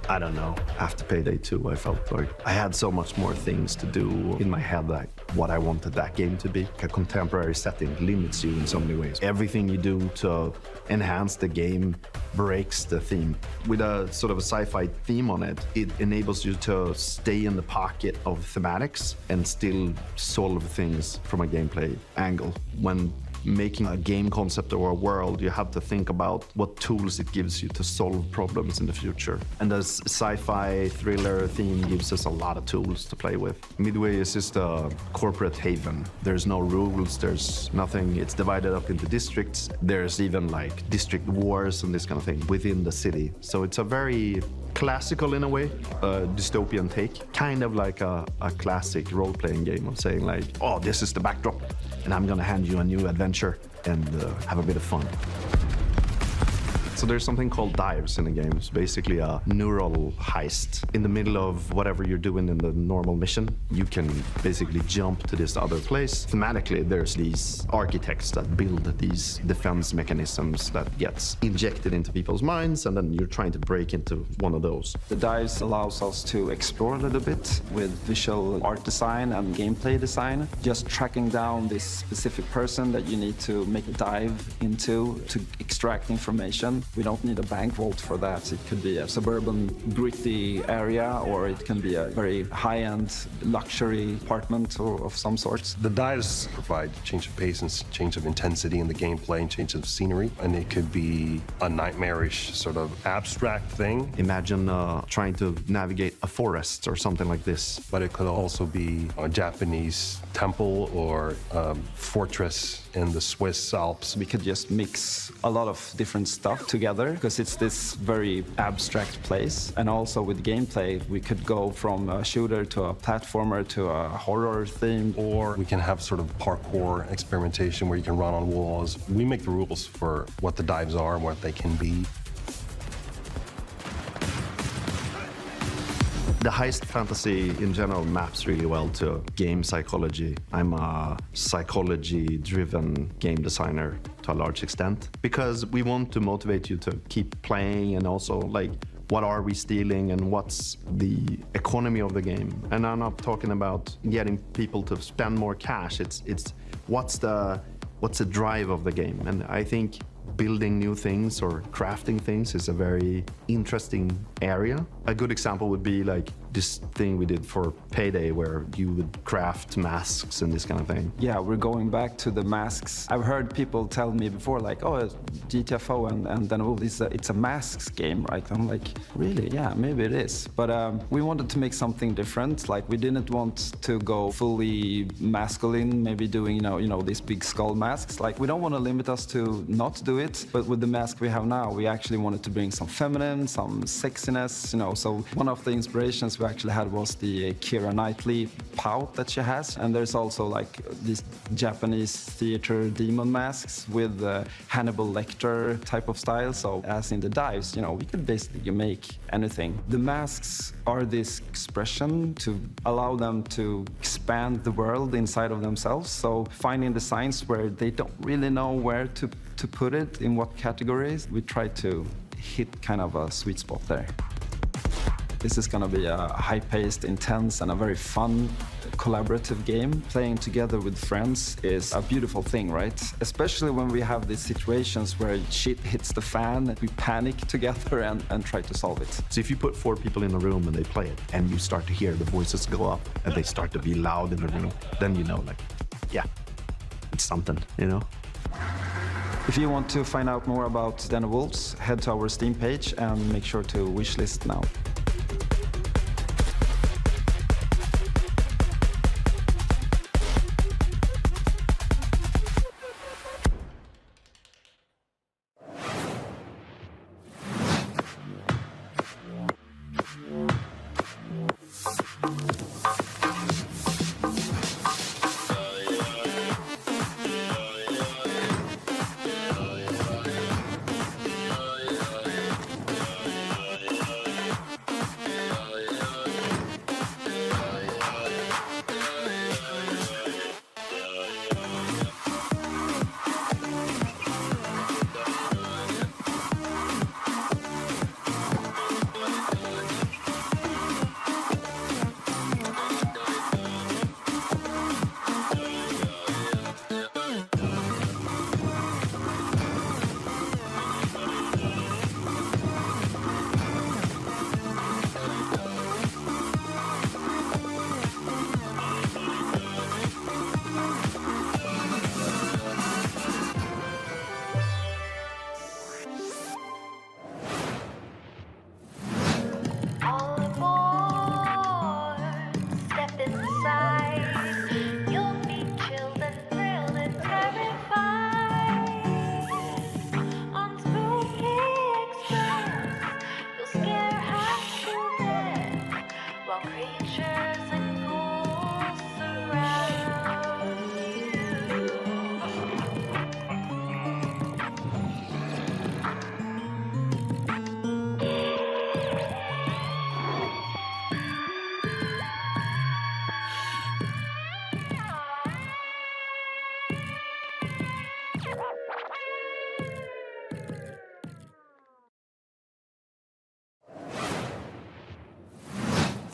I don't know, after Payday 2, I felt like I had so much more things to do in my head, like what I wanted that game to be. A contemporary setting limits you in so many ways. Everything you do to enhance the game breaks the theme. With a sort of a sci-fi theme on it, it enables you to stay in the pocket of thematics and still solve things from a gameplay angle. When making a game concept or a world, you have to think about what tools it gives you to solve problems in the future. And the sci-fi thriller theme gives us a lot of tools to play with. Midway is just a corporate haven. There's no rules, there's nothing. It's divided up into districts. There's even like district wars and this kind of thing within the city. So it's a very classical in a way, a dystopian take, kind of like a classic role-playing game of saying like, oh, this is the backdrop, and I'm gonna hand you a new adventure and have a bit of fun. So there's something called dives in the game. It's basically a neural heist. In the middle of whatever you're doing in the normal mission, you can basically jump to this other place. Thematically, there's these architects that build these defense mechanisms that gets injected into people's minds, and then you're trying to break into one of those. The dives allows us to explore a little bit with visual art design and gameplay design. Just tracking down this specific person that you need to make a dive into to extract information. We don't need a bank vault for that. It could be a suburban, gritty area, or it can be a very high-end luxury apartment or of some sort. The dives provide change of pace and change of intensity in the gameplay and change of scenery, and it could be a nightmarish sort of abstract thing. Imagine trying to navigate a forest or something like this. But it could also be a Japanese temple or fortress in the Swiss Alps. We could just mix a lot of different stuff together because it's this very abstract place. And also with gameplay, we could go from a shooter to a platformer to a horror theme. Or we can have sort of parkour experimentation where you can run on walls. We make the rules for what the dives are and what they can be. The heist fantasy in general maps really well to game psychology. I'm a psychology-driven game designer to a large extent because we want to motivate you to keep playing and also like what are we stealing and what's the economy of the game. And I'm not talking about getting people to spend more cash. It's what's the drive of the game. And I think building new things or crafting things is a very interesting area. A good example would be like this thing we did for Payday where you would craft masks and this kind of thing. Yeah, we're going back to the masks. I've heard people tell me before like, oh, GTFO and then it's a masks game, right? I'm like, really? Yeah, maybe it is. But we wanted to make something different. Like we didn't want to go fully masculine, maybe doing, you know, these big skull masks. Like we don't want to limit us to not do it, but with the mask we have now, we actually wanted to bring some feminine, some sexiness, you know. So one of the inspirations we actually had was the Keira Knightley pout that she has. And there's also like these Japanese theater demon masks with Hannibal Lecter type of style. So as in the dives, you know, we could basically make anything. The masks are this expression to allow them to expand the world inside of themselves. So finding designs where they don't really know where to put it, in what categories, we try to hit kind of a sweet spot there. This is going to be a high-paced, intense, and a very fun, collaborative game. Playing together with friends is a beautiful thing, right? Especially when we have these situations where shit hits the fan, we panic together and try to solve it. So if you put 4 people in a room and they play it, and you start to hear the voices go up, and they start to be loud in the room, then you know, like, yeah, it's something, you know? If you want to find out more about Den of Wolves, head to our Steam page and make sure to wishlist now.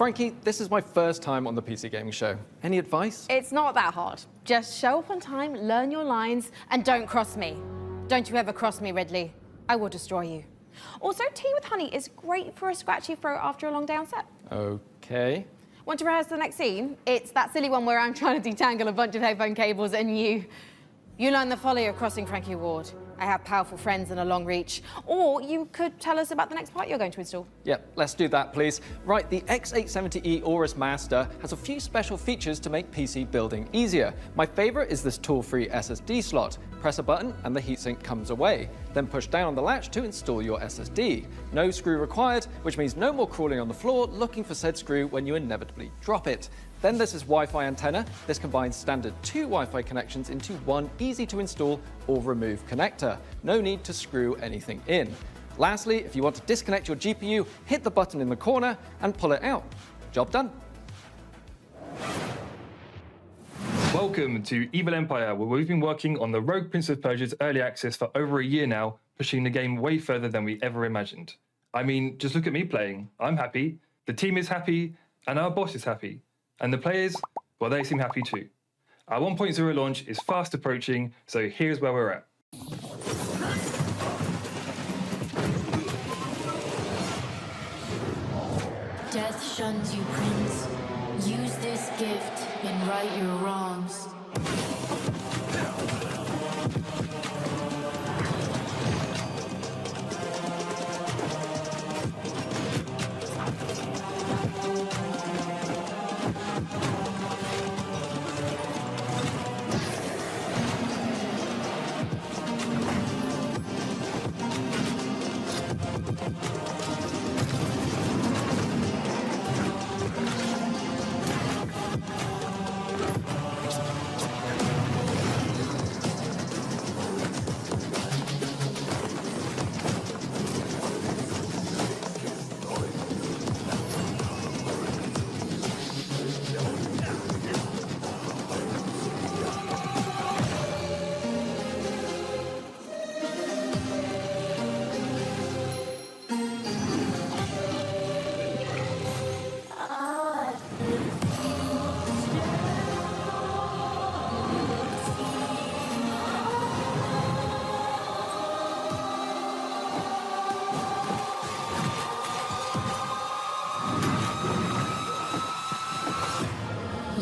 Frankie, this is my first time on the PC Gaming Show. Any advice? It's not that hard. Just show up on time, learn your lines, and don't cross me. Don't you ever cross me, Ridley. I will destroy you. Also, tea with honey is great for a scratchy throat after a long day on set. Okay. Want to rehearse the next scene? It's that silly one where I'm trying to detangle a bunch of headphone cables and you learn the folly of crossing Frankie Ward. I have powerful friends and a long reach. Or you could tell us about the next part you're going to install. Yep, let's do that, please. Right, the X870E Aorus Master has a few special features to make PC building easier. My favorite is this tool-free SSD slot. Press a button and the heatsink comes away. Then push down on the latch to install your SSD. No screw required, which means no more crawling on the floor looking for said screw when you inevitably drop it. Then there's this Wi-Fi antenna. This combines standard 2 Wi-Fi connections into one easy to install or remove connector. No need to screw anything in. Lastly, if you want to disconnect your GPU, hit the button in the corner and pull it out. Job done. Welcome to Evil Empire, where we've been working on the Rogue Prince of Persia's early access for over a year now, pushing the game way further than we ever imagined. I mean, just look at me playing. I'm happy, the team is happy, and our boss is happy. And the players, well, they seem happy too. Our 1.0 launch is fast approaching, so here's where we're at. Death shuns you, Prince. Use this gift and right your wrongs.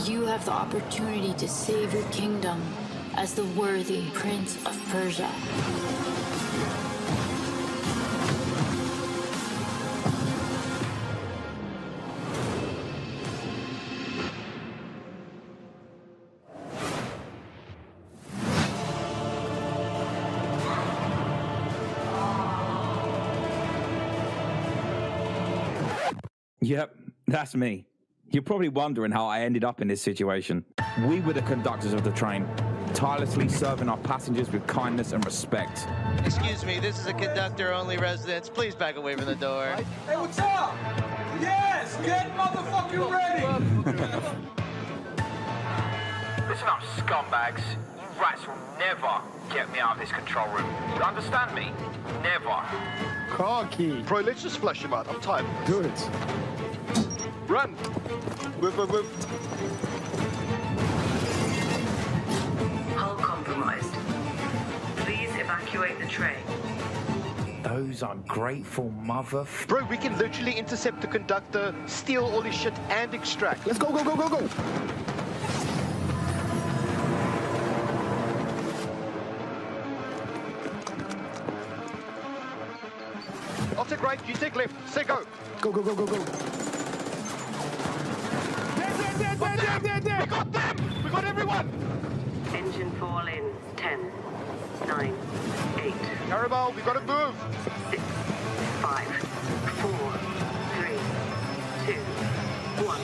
You have the opportunity to save your kingdom as the worthy Prince of Persia. Yep, that's me. You're probably wondering how I ended up in this situation. We were the conductors of the train, tirelessly serving our passengers with kindness and respect. Excuse me, this is a conductor-only residence. Please back away from the door. Hey, what's up? Yes, get motherfucking ready! Listen up, scumbags. You rats will never get me out of this control room. You understand me? Never. Car key. Bro, let's just flush him out. I'm tired. Good. Run! Whip, whip, whip. Hull compromised. Please evacuate the train. Those ungrateful mother... Bro, we can literally intercept the conductor, steal all his shit, and extract. Let's go, go, go, go, go! I'll take right, you take left. Say go. Go, go, go, go, go. We got them! We got everyone! Engine fall in 10, 9, 8. Carabao, we gotta move! 6, 5, 4, 3, 2, 1.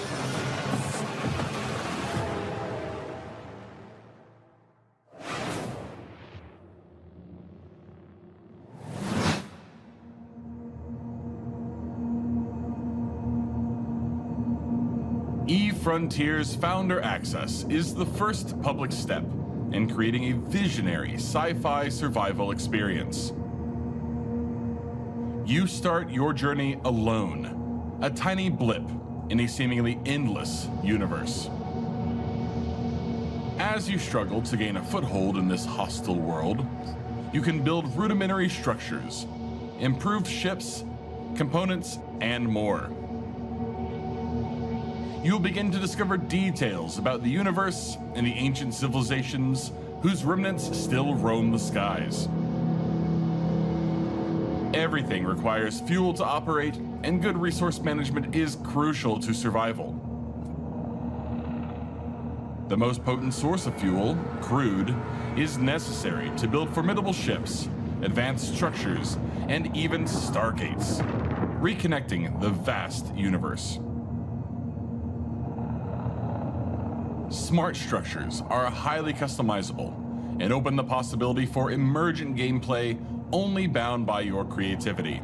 eFrontiers Founder Access is the first public step in creating a visionary sci-fi survival experience. You start your journey alone, a tiny blip in a seemingly endless universe. As you struggle to gain a foothold in this hostile world, you can build rudimentary structures, improved ships, components, and more. You'll begin to discover details about the universe and the ancient civilizations whose remnants still roam the skies. Everything requires fuel to operate, and good resource management is crucial to survival. The most potent source of fuel, crude, is necessary to build formidable ships, advanced structures, and even stargates, reconnecting the vast universe. Smart structures are highly customizable and open the possibility for emergent gameplay only bound by your creativity.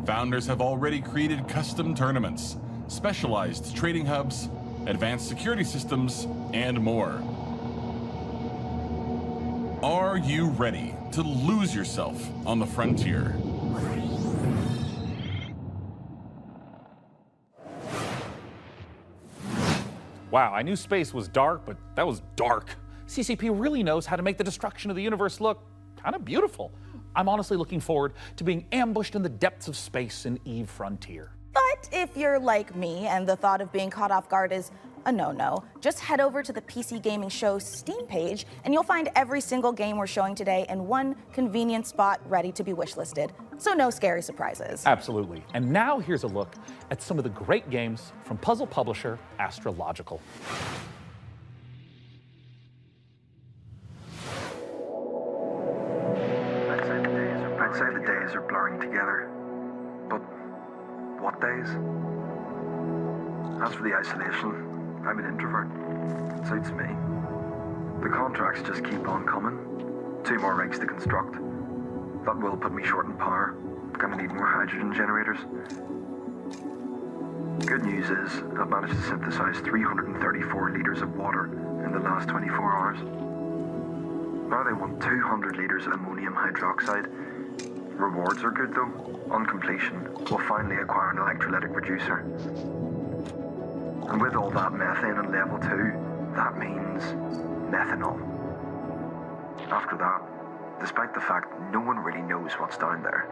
Founders have already created custom tournaments, specialized trading hubs, advanced security systems, and more. Are you ready to lose yourself on the frontier? Wow, I knew space was dark, but that was dark. CCP really knows how to make the destruction of the universe look kind of beautiful. I'm honestly looking forward to being ambushed in the depths of space in EVE Frontier. But if you're like me and the thought of being caught off guard is a no-no, just head over to the PC Gaming Show Steam page and you'll find every single game we're showing today in one convenient spot ready to be wishlisted. So no scary surprises. Absolutely. And now here's a look at some of the great games from puzzle publisher Astrological. I'd say the days are blurring together. But what days? As for the isolation, I'm an introvert. It suits me. The contracts just keep on coming. 2 more rigs to construct. That will put me short in power. Gonna need more hydrogen generators. Good news is, I've managed to synthesize 334 liters of water in the last 24 hours. Now they want 200 liters of ammonium hydroxide. Rewards are good though. On completion, we'll finally acquire an electrolytic reducer. And with all that methane on level 2, that means methanol. After that, despite the fact no one really knows what's down there,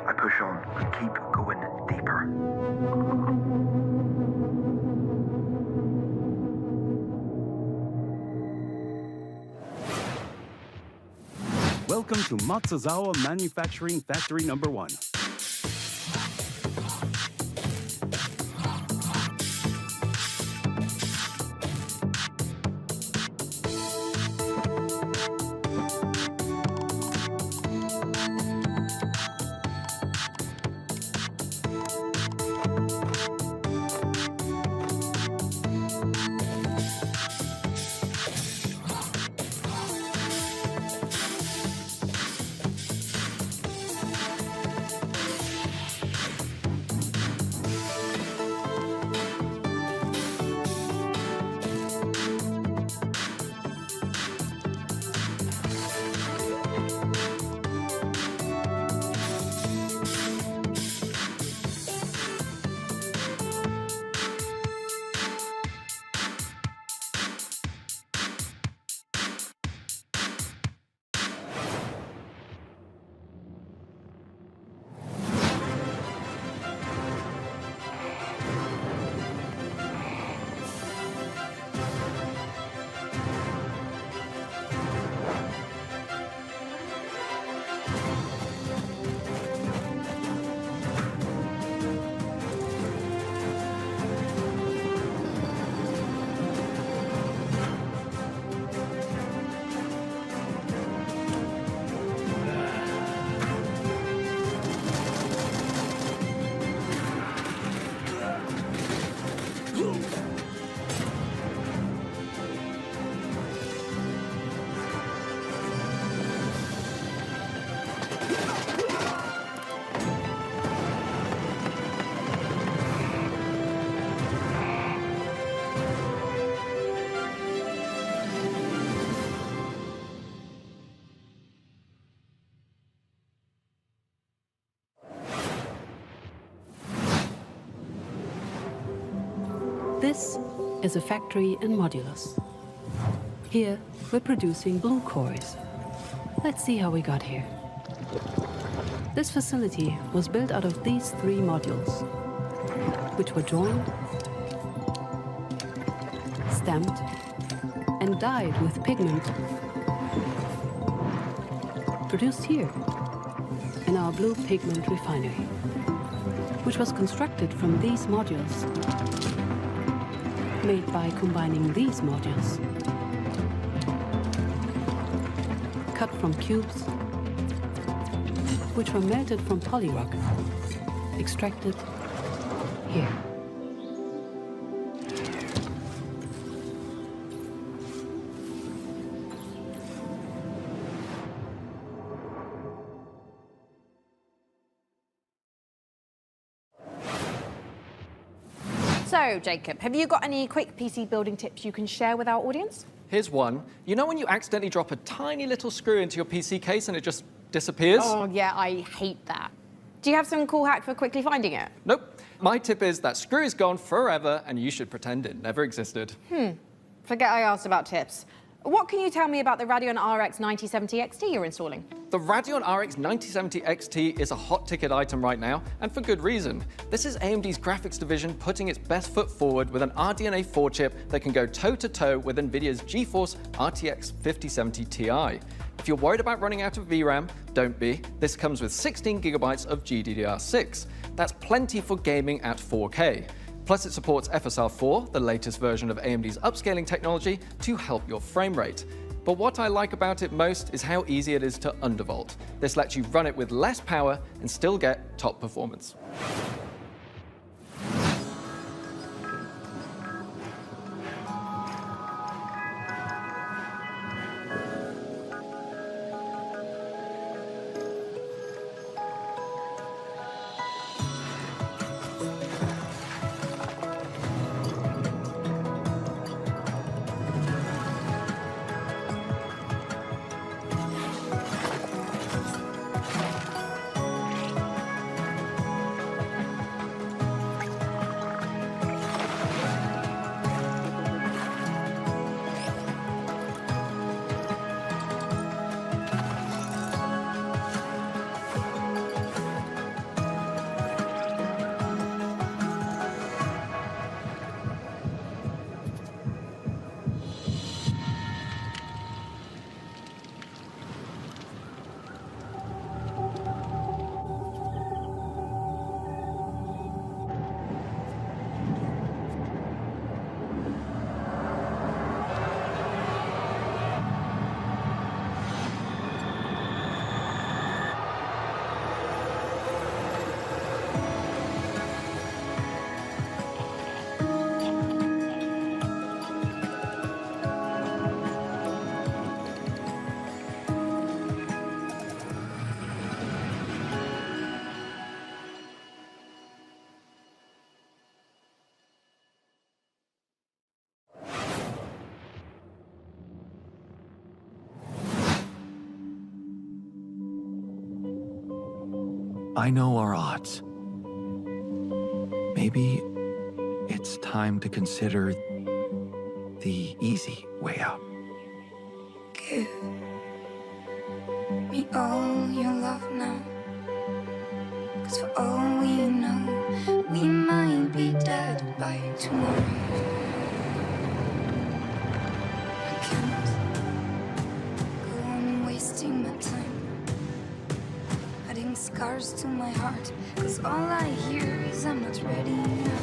I push on and keep going deeper. Welcome to Matsuzawa Manufacturing Factory Number 1. This is a factory in Modulus. Here, we're producing blue cores. Let's see how we got here. This facility was built out of these 3 modules, which were joined, stamped, and dyed with pigment produced here in our blue pigment refinery, which was constructed from these modules, made by combining these modules, cut from cubes, which were melted from polyrock, extracted here. So, Jacob, have you got any quick PC building tips you can share with our audience? Here's one. You know when you accidentally drop a tiny little screw into your PC case and it just disappears? Oh, yeah, I hate that. Do you have some cool hack for quickly finding it? Nope. My tip is that screw is gone forever and you should pretend it never existed. Forget I asked about tips. What can you tell me about the Radeon RX 9070 XT you're installing? The Radeon RX 9070 XT is a hot ticket item right now, and for good reason. This is AMD's graphics division putting its best foot forward with an RDNA 4 chip that can go toe-to-toe with NVIDIA's GeForce RTX 5070 Ti. If you're worried about running out of VRAM, don't be. This comes with 16 gigabytes of GDDR6. That's plenty for gaming at 4K. Plus it supports FSR4, the latest version of AMD's upscaling technology, to help your frame rate. But what I like about it most is how easy it is to undervolt. This lets you run it with less power and still get top performance. I know our odds. Maybe it's time to consider the easy way out. Give me all your love now. 'Cause for all we know, we might be dead by tomorrow. I can't go on wasting my time, adding scars to my heart. 'Cause all I hear is I'm not ready now.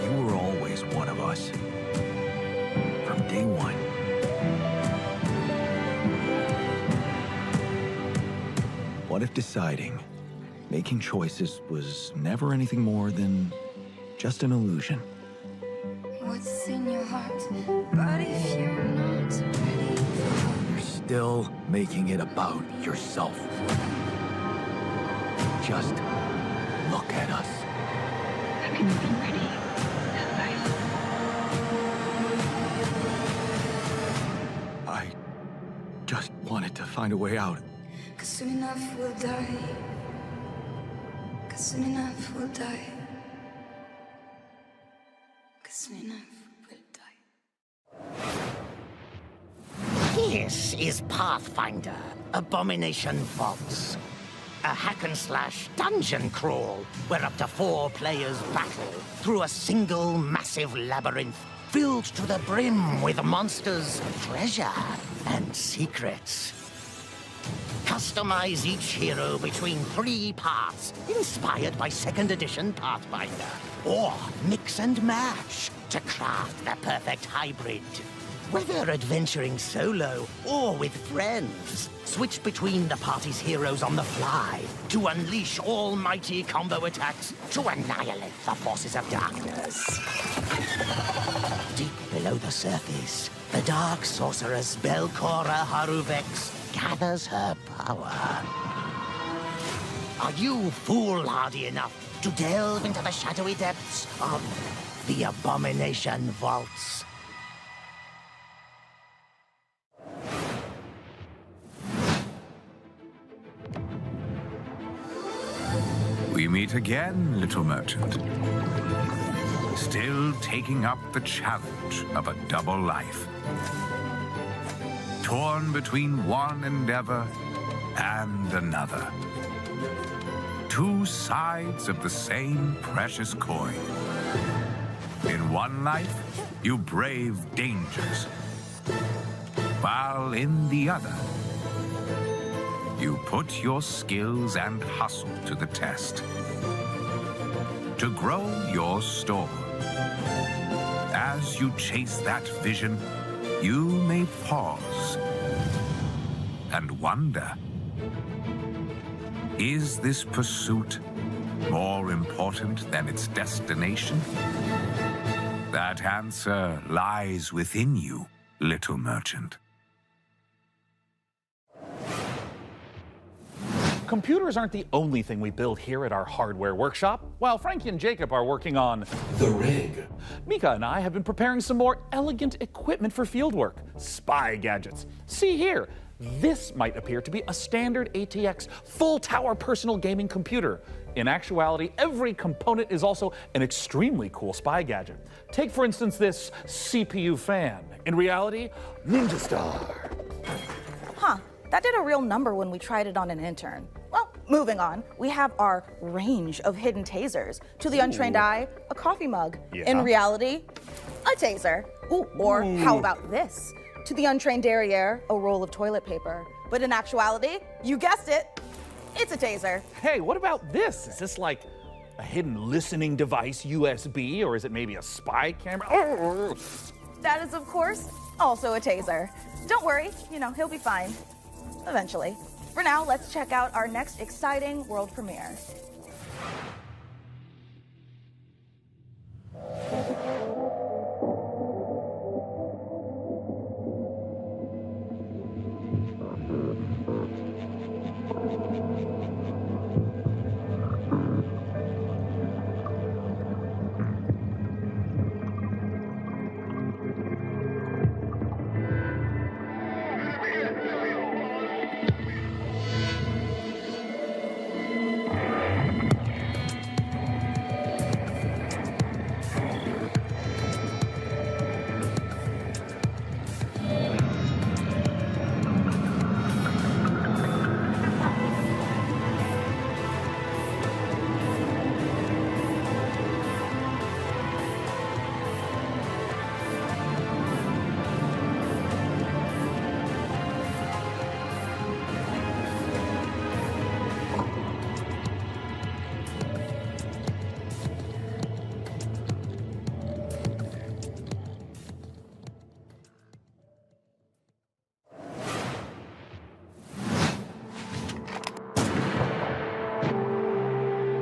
You were always one of us. From day one. What if deciding, making choices was never anything more than just an illusion? What's in your heart? But if you're not ready for, You're still making it about yourself. Just look at us. have you been ready? I just wanted to find a way out. 'Cause soon enough we'll die. 'Cause soon enough we'll die. 'Cause soon enough we'll die. This is Pathfinder Abomination Vaults. A hack-and-slash dungeon crawl where up to 4 players battle through a single massive labyrinth filled to the brim with monsters, treasure, and secrets. Customize each hero between 3 paths inspired by 2nd edition Pathfinder. Or mix and match to craft the perfect hybrid. Whether adventuring solo or with friends, switch between the party's heroes on the fly to unleash almighty combo attacks to annihilate the forces of darkness. Deep below the surface, the dark sorceress Belcora Haruvex gathers her power. Are you foolhardy enough to delve into the shadowy depths of the Abomination Vaults? We meet again, little merchant. Still taking up the challenge of a double life. Torn between one endeavor and another. 2 sides of the same precious coin. In one life, you brave dangers, while in the other, you put your skills and hustle to the test. To grow your store. As you chase that vision, you may pause and wonder, is this pursuit more important than its destination? That answer lies within you, little merchant. Computers aren't the only thing we build here at our hardware workshop. While Frankie and Jacob are working on the rig, Mika and I have been preparing some more elegant equipment for fieldwork, spy gadgets. See here, this might appear to be a standard ATX full-tower personal gaming computer. In actuality, every component is also an extremely cool spy gadget. Take, for instance, this CPU fan. In reality, Ninja Star. Huh, that did a real number when we tried it on an intern. Well, moving on, we have our range of hidden tasers. To the untrained eye, a coffee mug. Yeah. In reality, a taser. Ooh, or how about this? To the untrained derriere, a roll of toilet paper. But in actuality, you guessed it, it's a taser. Hey, what about this? Is this like a hidden listening device, USB, or is it maybe a spy camera? Oh. That is, of course, also a taser. Don't worry, he'll be fine. Eventually. For now, let's check out our next exciting world premiere.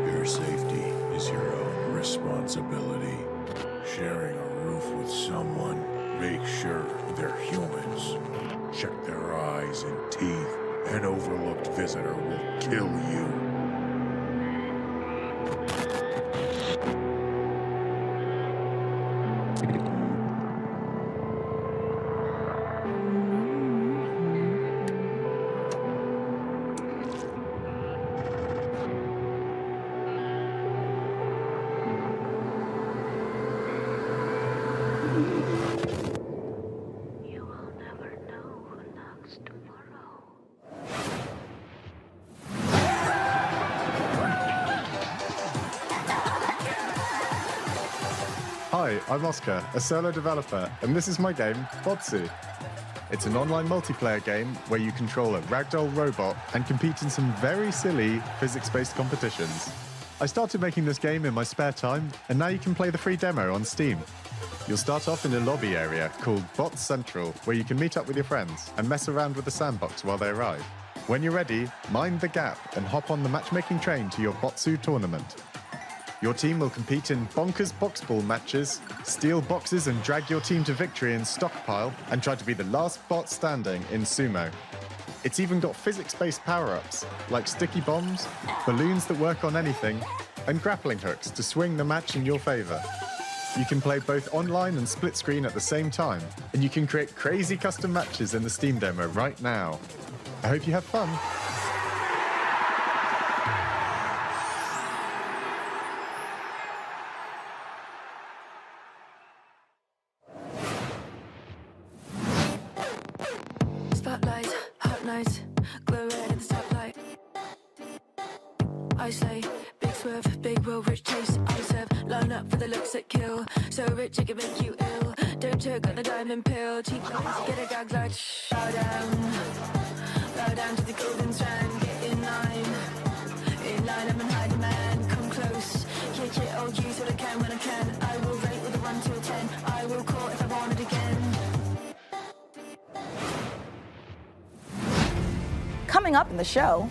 Your safety is your own responsibility. Sharing a roof with someone, make sure they're humans. Check their eyes and teeth. An overlooked visitor will kill you. You will never know who Hi, I'm Oscar, a solo developer, and this is my game, Botsu. It's an online multiplayer game where you control a ragdoll robot and compete in some very silly physics-based competitions. I started making this game in my spare time, and now you can play the free demo on Steam. You'll start off in a lobby area called Bot Central, where you can meet up with your friends and mess around with the sandbox while they arrive. When you're ready, mind the gap and hop on the matchmaking train to your Botsu tournament. Your team will compete in bonkers boxball matches, steal boxes and drag your team to victory in Stockpile, and try to be the last bot standing in Sumo. It's even got physics-based power-ups, like sticky bombs, balloons that work on anything, and grappling hooks to swing the match in your favor. You can play both online and split screen at the same time, and you can create crazy custom matches in the Steam demo right now. I hope you have fun. Spotlight, hot night, glow red at the stoplight. I slay, big swerve, big will, rich taste. I serve, line up for the looks that kill. So rich it can make you ill. Don't choke on the diamond pill. Cheap lies, get a gag like bow down to the golden strand. Get in line, I'm in high demand. Come close, kick it, I'll use what I can when I can. I will rate with a 1 to a 10. I will call if I want it again. Coming up in the show,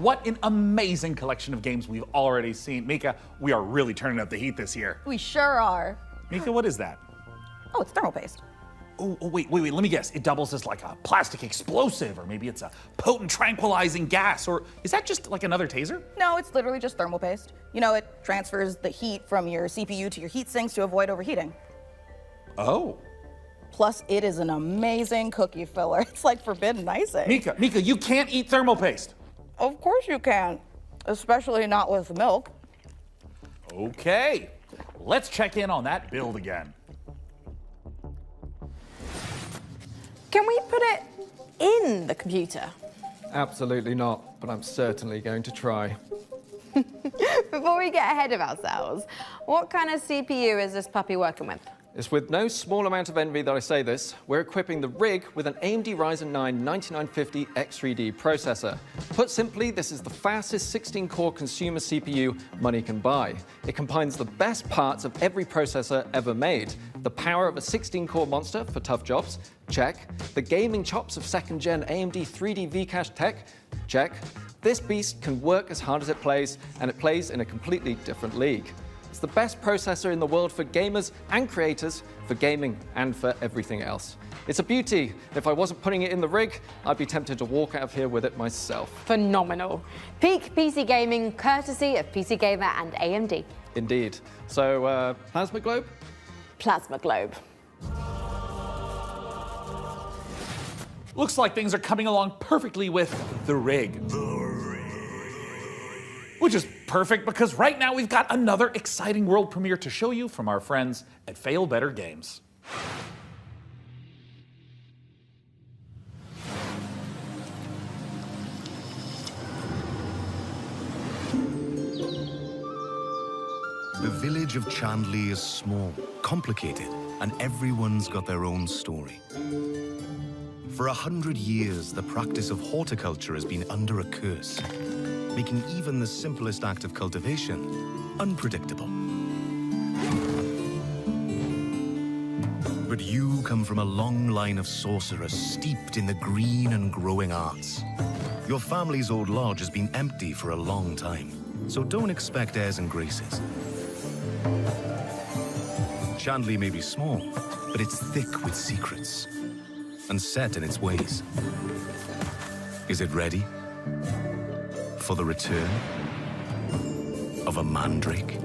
What an amazing collection of games we've already seen. Mika, we are really turning up the heat this year. we sure are. Mika, what is that? Oh, it's thermal paste. Oh, wait, let me guess. It doubles as like a plastic explosive, or maybe it's a potent tranquilizing gas, or is that just like another taser? No, it's literally just thermal paste. You know, it transfers the heat from your CPU to your heat sinks to avoid overheating. Oh. Plus, it is an amazing cookie filler. It's like forbidden icing. Mika, you can't eat thermal paste. Of course you can, especially not with milk. Okay, let's check in on that build again. Can we put it in the computer? Absolutely not, but I'm certainly going to try. Before we get ahead of ourselves, what kind of CPU is this puppy working with? It's with no small amount of envy that I say this. We're equipping the rig with an AMD Ryzen 9 9950 X3D processor. Put simply, this is the fastest 16-core consumer CPU money can buy. It combines the best parts of every processor ever made. The power of a 16-core monster for tough jobs? Check. The gaming chops of 2nd-gen AMD 3D V-Cache tech? Check. This beast can work as hard as it plays, and it plays in a completely different league. It's the best processor in the world for gamers and creators, for gaming and for everything else. It's a beauty. If I wasn't putting it in the rig, I'd be tempted to walk out of here with it myself. Phenomenal. Peak PC gaming, courtesy of PC Gamer and AMD. Indeed. So, Plasma Globe? Plasma Globe. Looks like things are coming along perfectly with the rig. Which is perfect because right now we've got another exciting world premiere to show you from our friends at Fail Better Games. The village of Chandley is small, complicated, and everyone's got their own story. For 100 years, the practice of horticulture has been under a curse, making even the simplest act of cultivation unpredictable. But you come from a long line of sorcerers steeped in the green and growing arts. Your family's old lodge has been empty for a long time, so don't expect airs and graces. Chandley may be small, but it's thick with secrets and set in its ways. Is it ready for the return of a mandrake?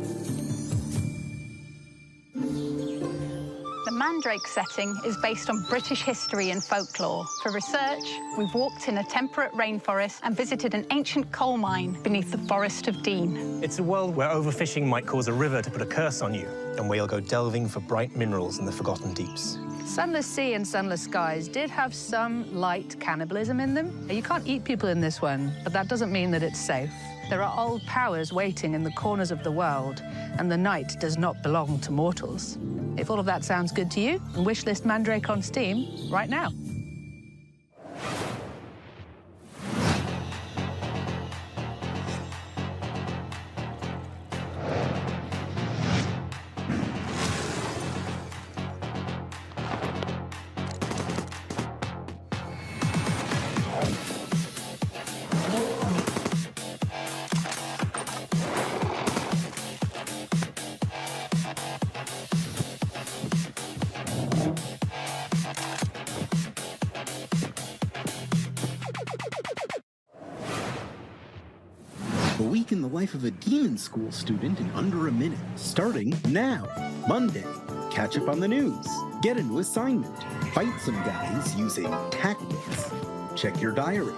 The Mandrake setting is based on British history and folklore. For research, we've walked in a temperate rainforest and visited an ancient coal mine beneath the Forest of Dean. It's a world where overfishing might cause a river to put a curse on you, and where you'll go delving for bright minerals in the forgotten deeps. Sunless Sea and Sunless Skies did have some light cannibalism in them. You can't eat people in this one, but that doesn't mean that it's safe. There are old powers waiting in the corners of the world, and the night does not belong to mortals. If all of that sounds good to you, wishlist Mandrake on Steam right now. A week in the life of a demon school student in under a minute. Starting now. Monday, catch up on the news. Get a new assignment. Fight some guys using tactics. Check your diary.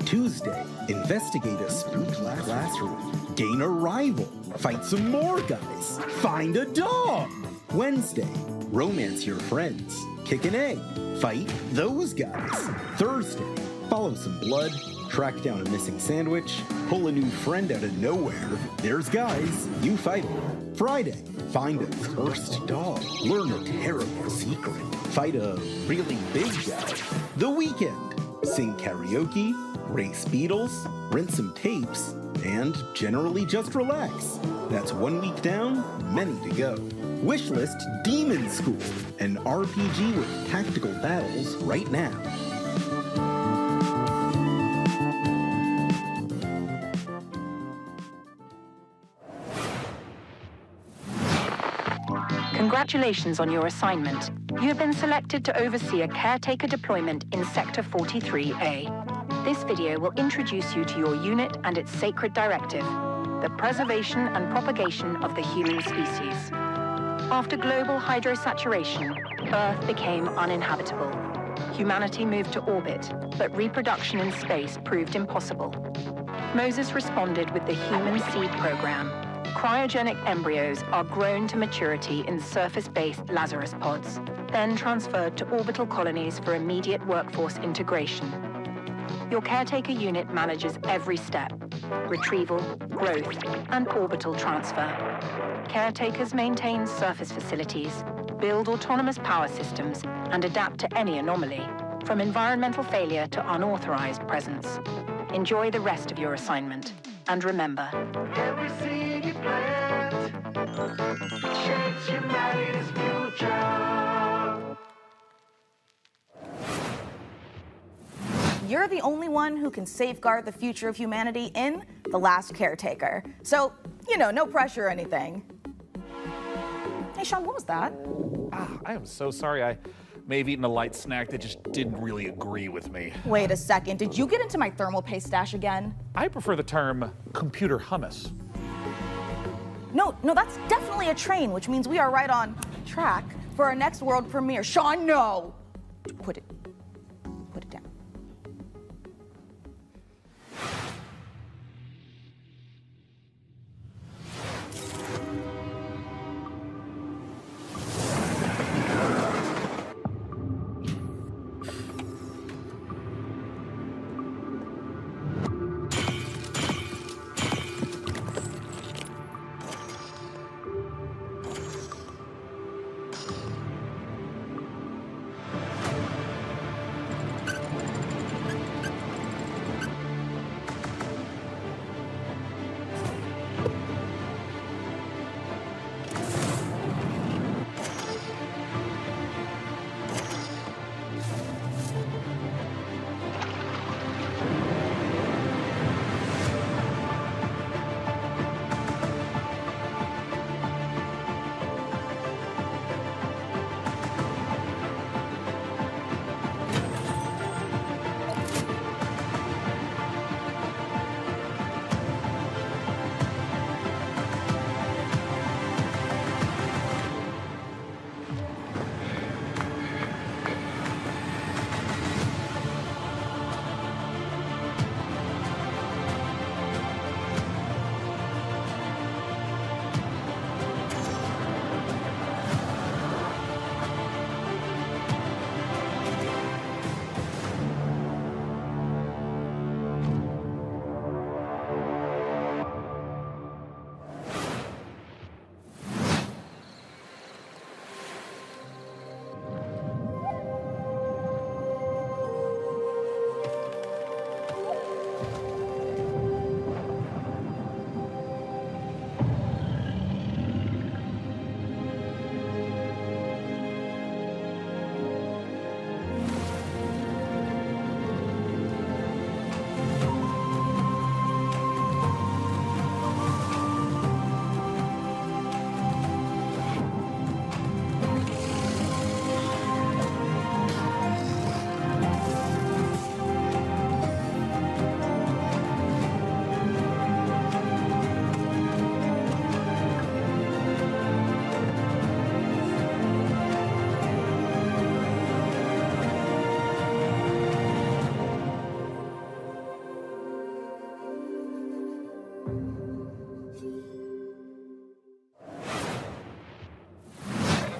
Tuesday, investigate a spooky classroom. Gain a rival. Fight some more guys. Find a dog. Wednesday, romance your friends. Kick an egg. Fight those guys. Thursday, follow some blood. Track down a missing sandwich, pull a new friend out of nowhere. There's guys, you fight them. Friday, find a cursed dog. Learn a terrible secret. Fight a really big guy. The weekend, sing karaoke, race beetles, rent some tapes, and generally just relax. That's 1 week down, many to go. Wishlist Demon School, an RPG with tactical battles right now. Congratulations on your assignment. You have been selected to oversee a caretaker deployment in Sector 43A. This video will introduce you to your unit and its sacred directive, the preservation and propagation of the human species. After global hydrosaturation, Earth became uninhabitable. Humanity moved to orbit, but reproduction in space proved impossible. Moses responded with the Human Seed Program. Cryogenic embryos are grown to maturity in surface-based Lazarus pods, then transferred to orbital colonies for immediate workforce integration. Your caretaker unit manages every step: retrieval, growth, and orbital transfer. Caretakers maintain surface facilities, build autonomous power systems, and adapt to any anomaly, from environmental failure to unauthorized presence. Enjoy the rest of your assignment, and remember, Every seed you plant shapes humanity's future. you're the only one who can safeguard the future of humanity in The Last Caretaker. So, no pressure or anything. Hey, Sean, what was that? I am so sorry. I may have eaten a light snack that just didn't really agree with me. Wait a second, did you get into my thermal paste stash again? I prefer the term computer hummus. No, that's definitely a train, which means we are right on track for our next world premiere. Sean, no! Put it down.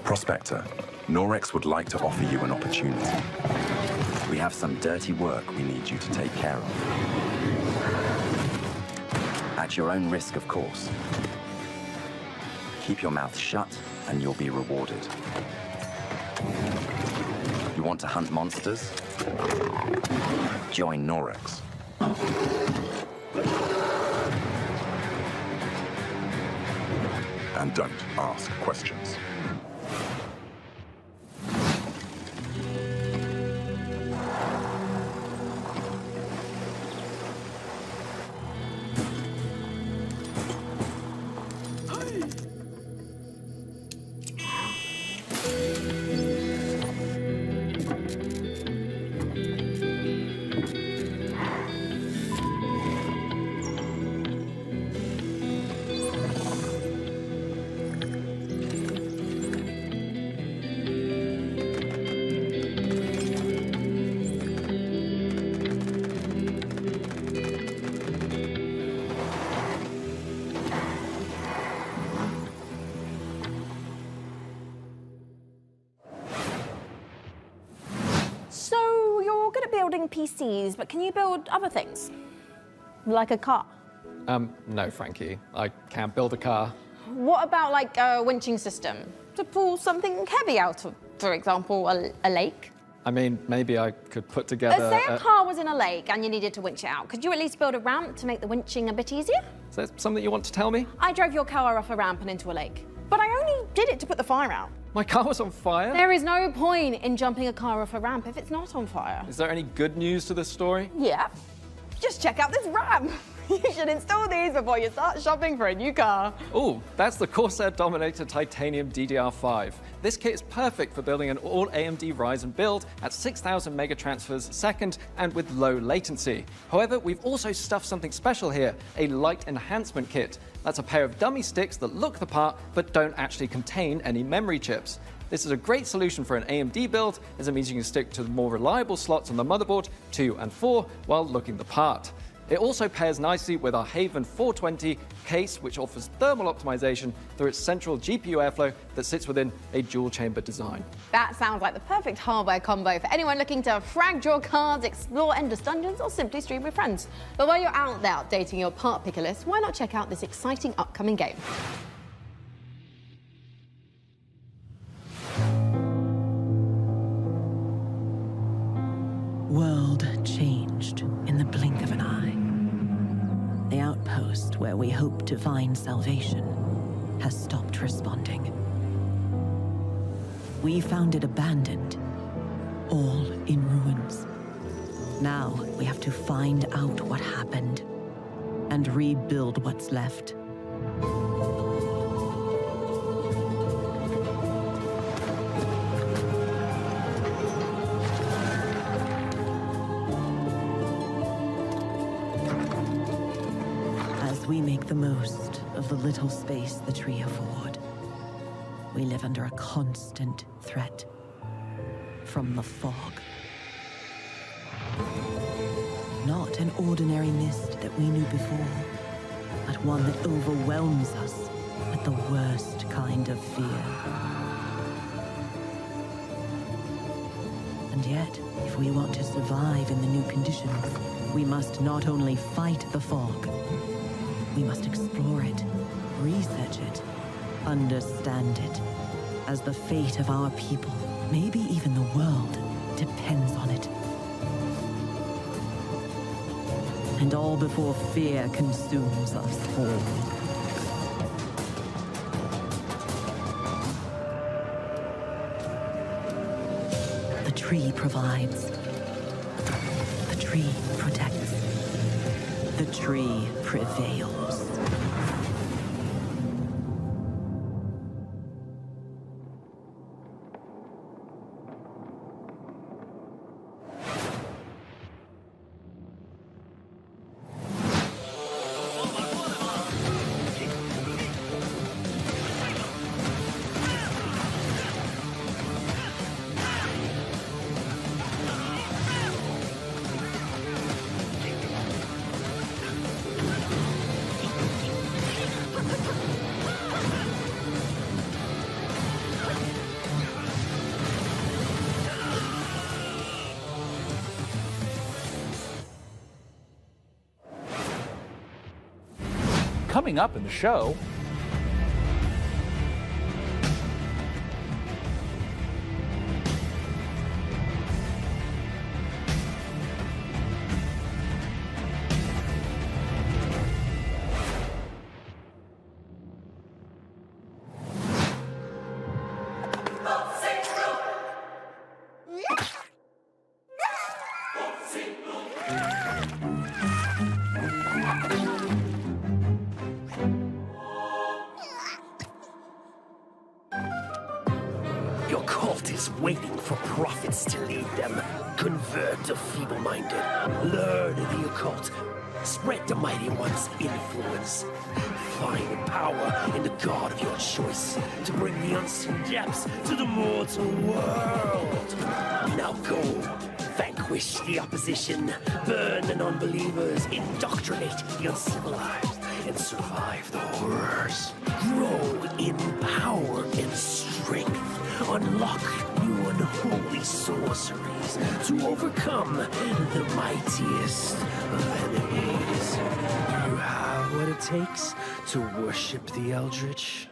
Prospector, Norex would like to offer you an opportunity. We have some dirty work we need you to take care of. At your own risk, of course. Keep your mouth shut, and you'll be rewarded. You want to hunt monsters? Join Norex. And don't ask questions. Building PCs, but can you build other things? Like a car? No, Frankie. I can't build a car. What about like a winching system to pull something heavy out of, for example, a lake? I mean, maybe I could put together... Say a car was in a lake and you needed to winch it out. Could you at least build a ramp to make the winching a bit easier? Is that something you want to tell me? I drove your car off a ramp and into a lake. But I only did it to put the fire out. My car was on fire? There is no point in jumping a car off a ramp if it's not on fire. Is there any good news to this story? Yeah. Just check out this ramp. You should install these before you start shopping for a new car. Oh, that's the Corsair Dominator Titanium DDR5. This kit is perfect for building an all AMD Ryzen build at 6,000 megatransfers a second and with low latency. However, we've also stuffed something special here, a light enhancement kit. That's a pair of dummy sticks that look the part but don't actually contain any memory chips. This is a great solution for an AMD build, as it means you can stick to the more reliable slots on the motherboard, 2 and 4, while looking the part. It also pairs nicely with our Haven 420 case, which offers thermal optimization through its central GPU airflow that sits within a dual-chamber design. That sounds like the perfect hardware combo for anyone looking to frag draw cards, explore endless dungeons, or simply stream with friends. But while you're out there updating your part picker list, why not check out this exciting upcoming game? World changed in the blink of an eye. The outpost where we hoped to find salvation has stopped responding. We found it abandoned, all in ruins. Now we have to find out what happened and rebuild what's left. We make the most of the little space the tree afford. We live under a constant threat from the fog. Not an ordinary mist that we knew before, but one that overwhelms us with the worst kind of fear. And yet, if we want to survive in the new conditions, we must not only fight the fog, we must explore it, research it, understand it, as the fate of our people, maybe even the world, depends on it. And all before fear consumes us all. The tree provides. The tree protects. The tree prevails. Coming up in the show, Your cult is waiting for prophets to lead them. Convert the feeble-minded. Learn the occult. Spread the mighty one's influence. Find power in the god of your choice to bring the unseen depths to the mortal world. Now go. Vanquish the opposition. Burn the non-believers. Indoctrinate the uncivilized. And survive the horrors. Grow in power and strength. Unlock new unholy sorceries to overcome the mightiest of enemies. You have what it takes to worship the Eldritch.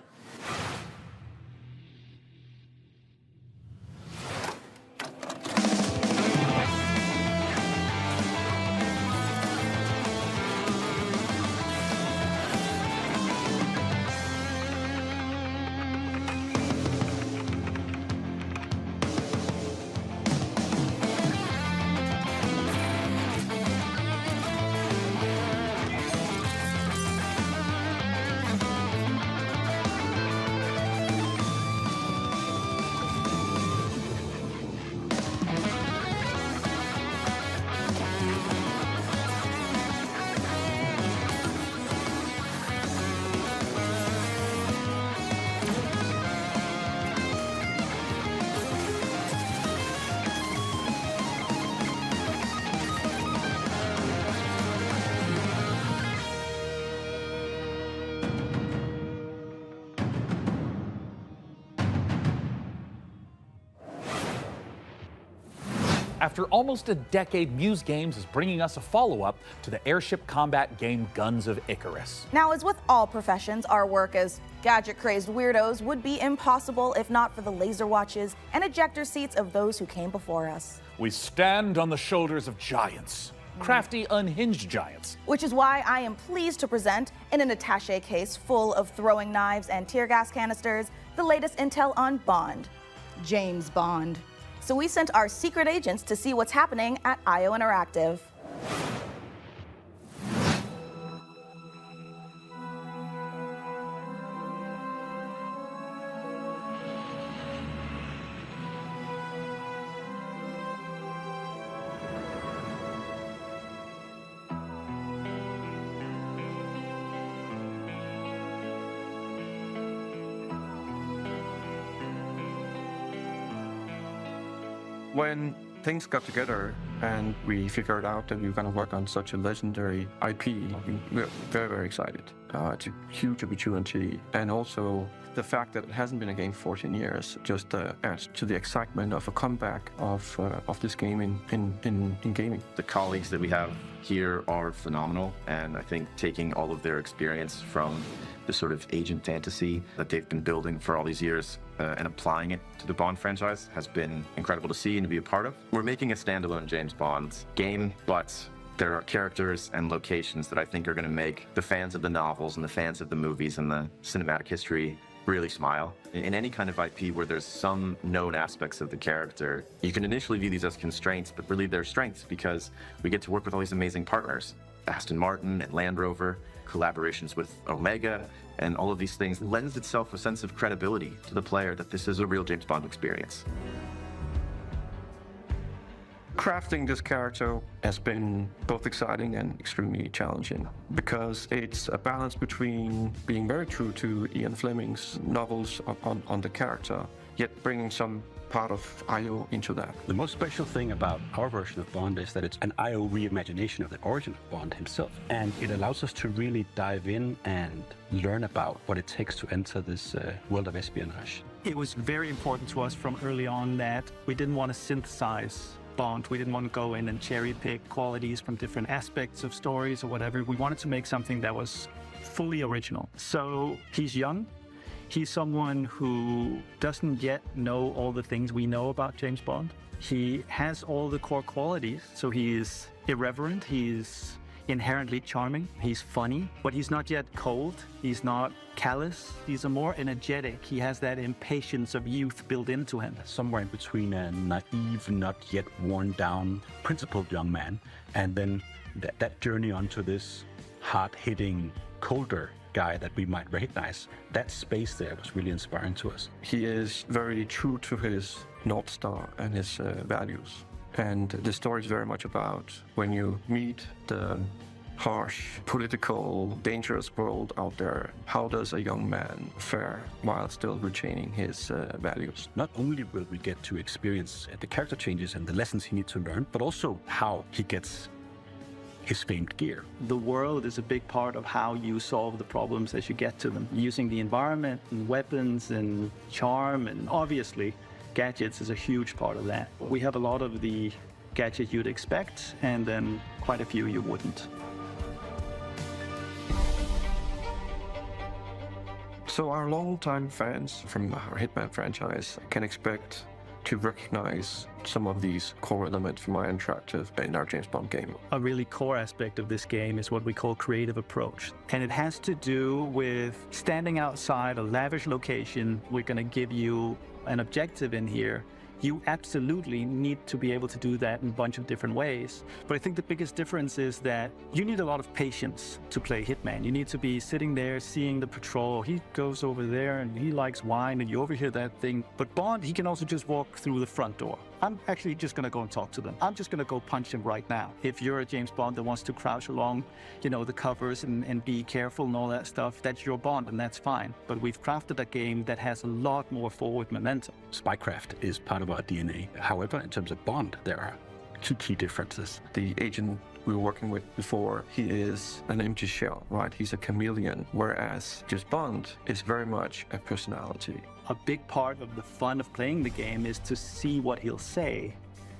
After almost a decade, Muse Games is bringing us a follow-up to the airship combat game Guns of Icarus. Now, as with all professions, our work as gadget-crazy weirdos would be impossible if not for the laser watches and ejector seats of those who came before us. We stand on the shoulders of giants, crafty, unhinged giants. Which is why I am pleased to present, in an attaché case full of throwing knives and tear gas canisters, the latest intel on Bond, James Bond. So we sent our secret agents to see what's happening at IO Interactive. When things got together and we figured out that we were going to work on such a legendary IP, we're very, very excited. It's a huge opportunity. And also the fact that it hasn't been a game for 14 years just adds to the excitement of a comeback of this game in gaming. The colleagues that we have here are phenomenal, and I think taking all of their experience from the sort of agent fantasy that they've been building for all these years and applying it to the Bond franchise has been incredible to see and to be a part of. We're making a standalone James Bond game, but there are characters and locations that I think are going to make the fans of the novels and the fans of the movies and the cinematic history really smile. In any kind of IP where there's some known aspects of the character, you can initially view these as constraints, but really they're strengths because we get to work with all these amazing partners. Aston Martin and Land Rover, collaborations with Omega, and all of these things lends itself a sense of credibility to the player that this is a real James Bond experience. Crafting this character has been both exciting and extremely challenging because it's a balance between being very true to Ian Fleming's novels on the character, yet bringing some part of IO into that. The most special thing about our version of Bond is that it's an IO reimagination of the origin of Bond himself. And it allows us to really dive in and learn about what it takes to enter this world of espionage. It was very important to us from early on that we didn't want to synthesize Bond. We didn't want to go in and cherry pick qualities from different aspects of stories or whatever. We wanted to make something that was fully original. So he's young. He's someone who doesn't yet know all the things we know about James Bond. He has all the core qualities. So he is irreverent. He's inherently charming. He's funny, but he's not yet cold. He's not callous. He's a more energetic. He has that impatience of youth built into him. Somewhere in between a naive, not yet worn down, principled young man, and then that journey onto this hard-hitting, colder guy that we might recognize. That space there was really inspiring to us. He is very true to his North Star and his values. And the story is very much about when you meet the harsh, political, dangerous world out there, how does a young man fare while still retaining his values? Not only will we get to experience the character changes and the lessons he needs to learn, but also how he gets his famed gear. The world is a big part of how you solve the problems as you get to them. Using the environment and weapons and charm, and obviously gadgets is a huge part of that. We have a lot of the gadgets you'd expect and then quite a few you wouldn't. So our longtime fans from our Hitman franchise can expect to recognize some of these core elements from our Interactive in our James Bond game. A really core aspect of this game is what we call creative approach. And it has to do with standing outside a lavish location. We're going to give you an objective in here. You absolutely need to be able to do that in a bunch of different ways. But I think the biggest difference is that you need a lot of patience to play Hitman. You need to be sitting there seeing the patrol. He goes over there and he likes wine and you overhear that thing. But Bond, he can also just walk through the front door. I'm actually just going to go and talk to them. I'm just going to go punch him right now. If you're a James Bond that wants to crouch along, you know, the covers and be careful and all that stuff, that's your Bond and that's fine. But we've crafted a game that has a lot more forward momentum. Spycraft is part of our DNA. However, in terms of Bond, there are two key differences. The agent we were working with before, he is an empty shell, right? He's a chameleon, whereas just Bond is very much a personality. A big part of the fun of playing the game is to see what he'll say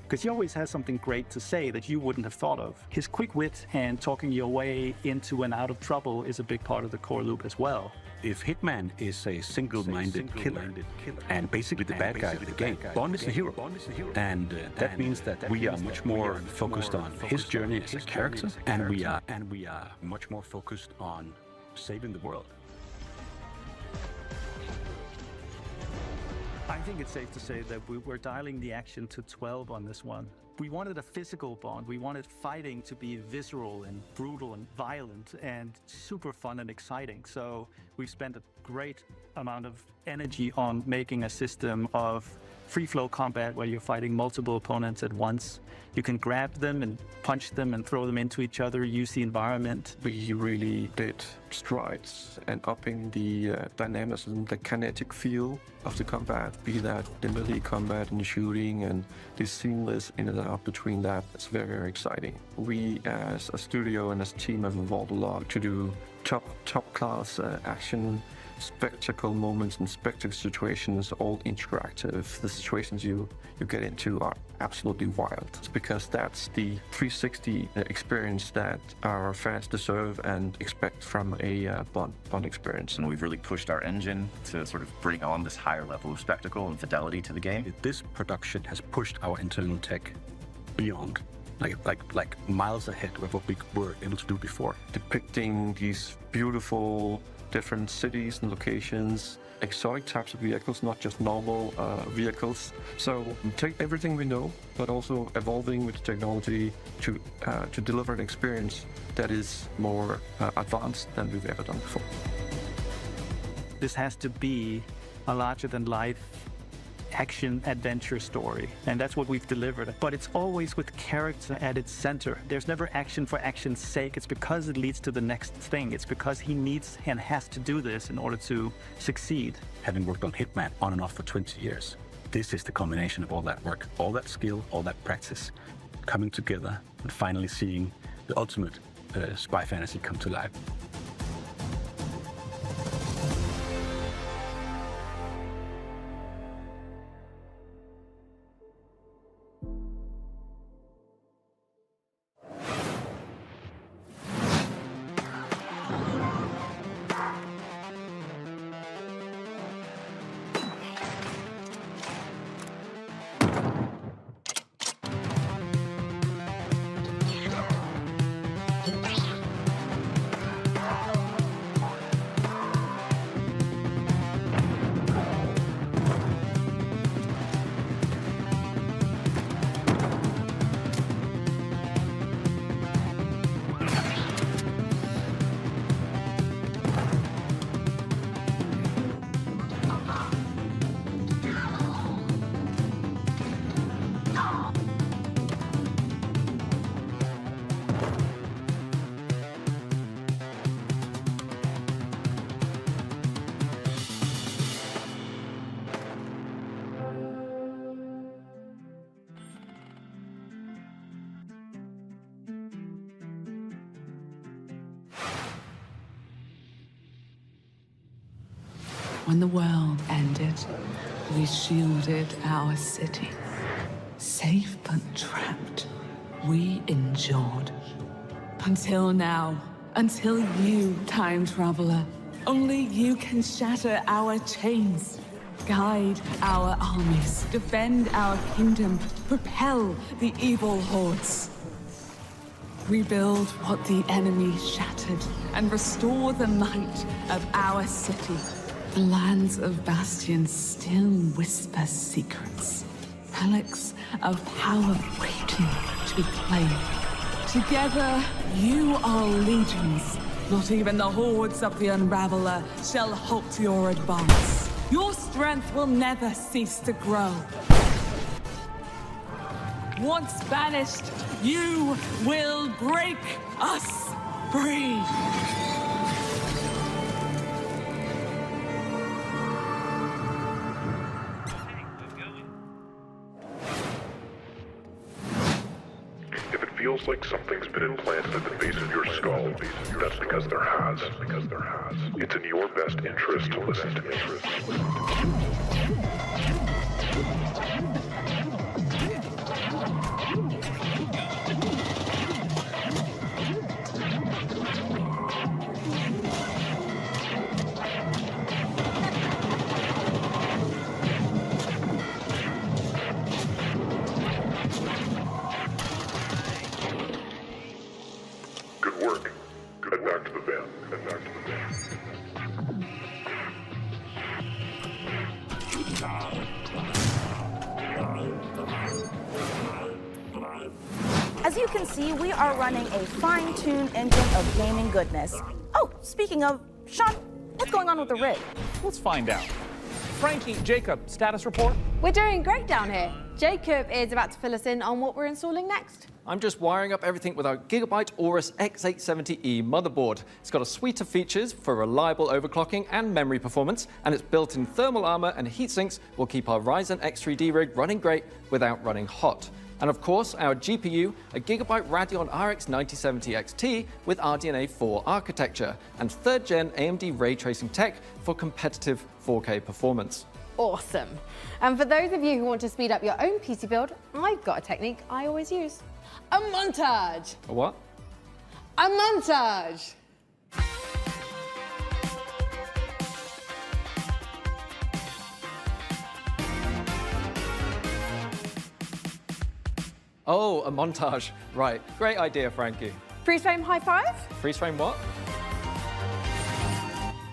because he always has something great to say that you wouldn't have thought of. His quick wit and talking your way into and out of trouble is a big part of the core loop as well. If Hitman is a single-minded killer and basically the bad guy of the game, Bond is the hero. And that means that we are much more focused on his journey as a character, and we are much more focused on saving the world. I think it's safe to say that we're dialing the action to 12 on this one. We wanted a physical Bond. We wanted fighting to be visceral and brutal and violent and super fun and exciting. So we spent a great amount of energy on making a system of free-flow combat where you're fighting multiple opponents at once. You can grab them and punch them and throw them into each other, use the environment. We really did strides and upping the dynamism, the kinetic feel of the combat, be that the melee combat and the shooting and the seamless in and out between that. It's very, very exciting. We as a studio and as a team have evolved a lot to do top class action, spectacle moments and spectacle situations, all interactive. The situations you get into are absolutely wild. It's because that's the 360 experience that our fans deserve and expect from a Bond experience. And we've really pushed our engine to sort of bring on this higher level of spectacle and fidelity to the game. This production has pushed our internal tech beyond. Like miles ahead of what we were able to do before. Depicting these beautiful different cities and locations, exotic types of vehicles, not just normal vehicles. So take everything we know, but also evolving with technology to deliver an experience that is more advanced than we've ever done before. This has to be a larger-than-life action adventure story, and that's what we've delivered. But it's always with character at its center. There's never action for action's sake. It's because it leads to the next thing. It's because he needs and has to do this in order to succeed. Having worked on Hitman on and off for 20 years, this is the combination of all that work, all that skill, all that practice coming together and finally seeing the ultimate spy fantasy come to life. When the world ended, we shielded our city. Safe but trapped, we endured. Until now, until you, time traveler. Only you can shatter our chains, guide our armies, defend our kingdom, propel the evil hordes. Rebuild what the enemy shattered and restore the might of our city. The lands of Bastion still whisper secrets. Relics of power waiting to be claimed. Together, you are legions. Not even the hordes of the Unraveler shall halt your advance. Your strength will never cease to grow. Once banished, you will break us free. If it feels like something's been implanted at the base of your skull, that's because there has. It's in your best interest to listen to me. As you can see, we are running a fine-tuned engine of gaming goodness. Oh, speaking of, Sean, what's going on with the rig? Let's find out. Frankie, Jacob, status report? We're doing great down here. Jacob is about to fill us in on what we're installing next. I'm just wiring up everything with our Gigabyte Aorus X870E motherboard. It's got a suite of features for reliable overclocking and memory performance, and its built-in thermal armor and heat sinks will keep our Ryzen X3D rig running great without running hot. And of course, our GPU, a Gigabyte Radeon RX 9070 XT with RDNA 4 architecture, and 3rd gen AMD ray tracing tech for competitive 4K performance. Awesome. And for those of you who want to speed up your own PC build, I've got a technique I always use. A montage. A what? A montage. Oh, a montage. Right. Great idea, Frankie. Freeze frame high five? Freeze frame what?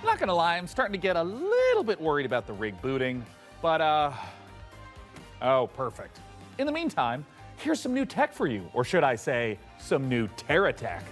Not gonna lie, I'm starting to get a little bit worried about the rig booting, but oh, perfect. In the meantime, here's some new tech for you, or should I say, some new Terra tech.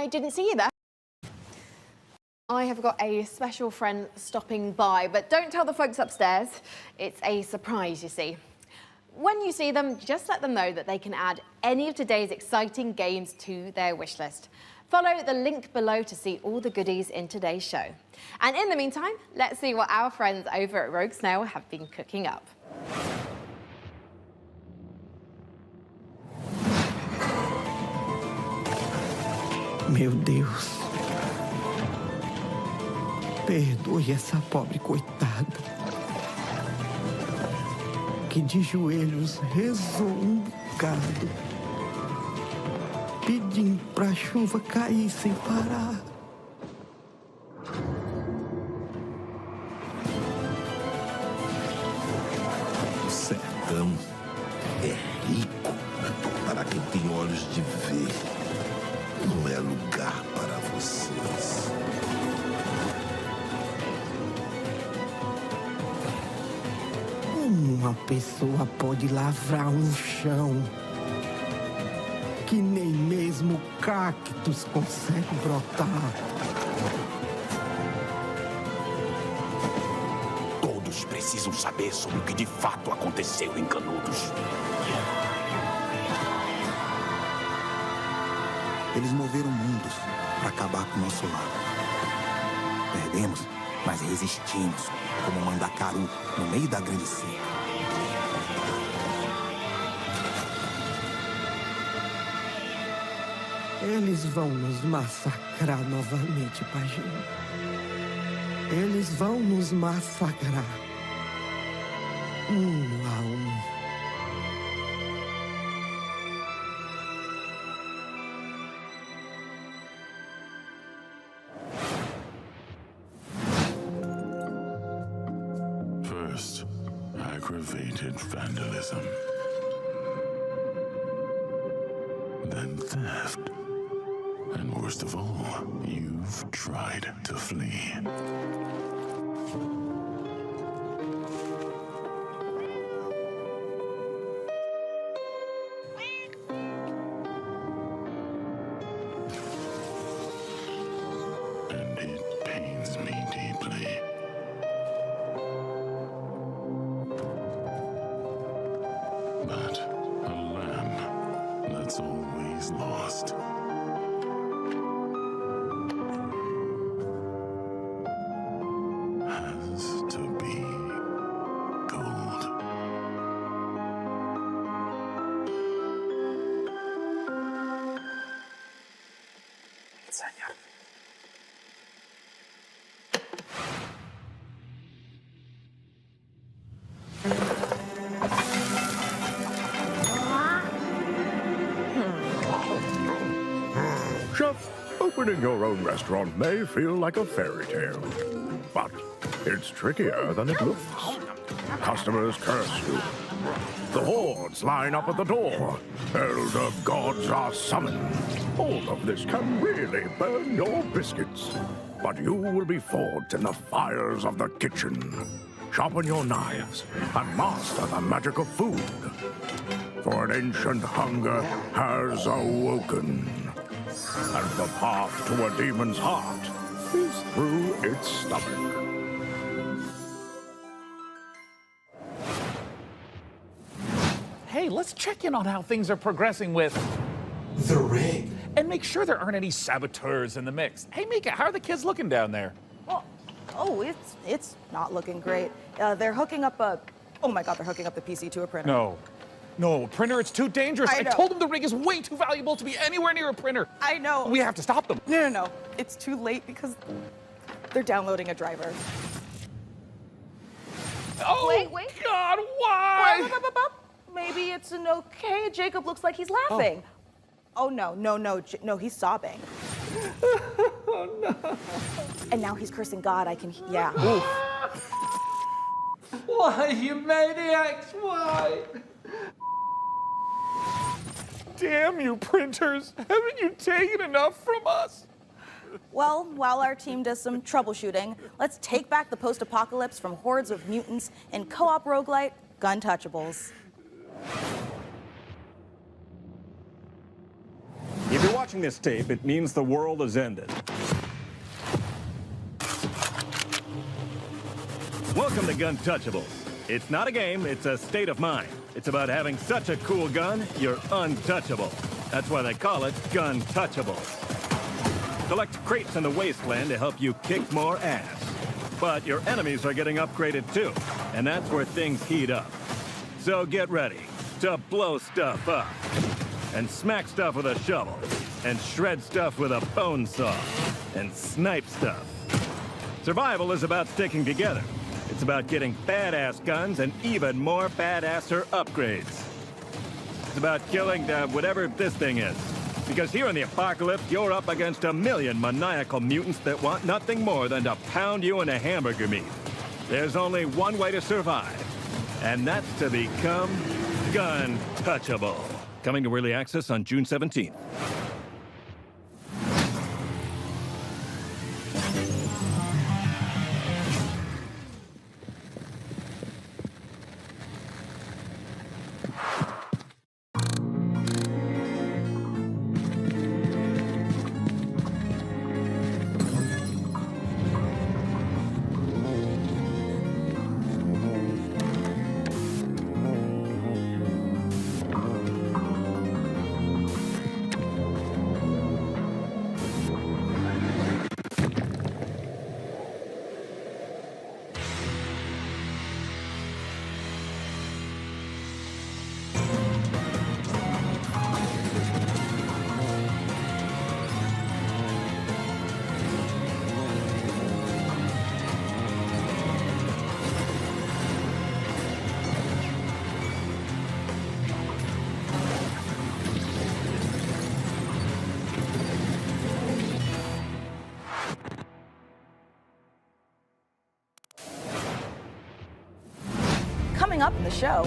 I didn't see you there. I have got a special friend stopping by, but don't tell the folks upstairs. It's a surprise, you see. When you see them, just let them know that they can add any of today's exciting games to their wish list. Follow the link below to see all the goodies in today's show. And in the meantime, let's see what our friends over at Rogue Snail have been cooking up. Meu Deus. Perdoe essa pobre coitada, que de joelhos rezou bocado, pedindo pra chuva cair sem parar. O sertão é rico para quem tem olhos de ver. Não é lugar para vocês. Uma pessoa pode lavrar um chão que nem mesmo cactos consegue brotar. Todos precisam saber sobre o que de fato aconteceu em Canudos. Eles moveram mundos para acabar com o nosso lar. Perdemos, mas resistimos, como Mandacaru, no meio da grande seca. Eles vão nos massacrar novamente, Pajem. Eles vão nos massacrar. Um a um. First, aggravated vandalism. Then theft. And worst of all, you've tried to flee. And it pains me deeply. But a lamb that's always lost. Has to be gold. Señor. Chef, opening your own restaurant may feel like a fairy tale, but it's trickier than it looks. Customers curse you. The hordes line up at the door. Elder gods are summoned. All of this can really burn your biscuits. But you will be forged in the fires of the kitchen. Sharpen your knives and master the magic of food. For an ancient hunger has awoken. And the path to a demon's heart is through its stomach. Hey, let's check in on how things are progressing with the rig. And make sure there aren't any saboteurs in the mix. Hey, Mika, how are the kids looking down there? Oh, it's not looking great. They're hooking up a... Oh my God, they're hooking up the PC to a printer. No, a printer, it's too dangerous. I know. told them the rig is way too valuable to be anywhere near a printer. I know. We have to stop them. No. It's too late because they're downloading a driver. Oh, Wait. God, why? Maybe it's an okay. Jacob looks like he's laughing. Oh, no, he's sobbing. Oh, no. And now he's cursing God. Yeah. Why, you maniacs? Why? Damn you, printers. Haven't you taken enough from us? Well, while our team does some troubleshooting, let's take back the post-apocalypse from hordes of mutants in co-op roguelite Guntouchables. If you're watching watching this tape, it means the world has ended. Welcome to Guntouchables. It's not a game, it's a state of mind. It's about having such a cool gun, you're untouchable. That's why they call it Guntouchables. Collect crates in the wasteland to help you kick more ass. But your enemies are getting upgraded too, and that's where things heat up. So get ready to blow stuff up, and smack stuff with a shovel, and shred stuff with a bone saw, and snipe stuff. Survival is about sticking together. It's about getting badass guns and even more badasser upgrades. It's about killing whatever this thing is. Because here in the apocalypse, you're up against a million maniacal mutants that want nothing more than to pound you into hamburger meat. There's only one way to survive, and that's to become Guntouchable. Coming to early access on June 17th. Coming up in the show,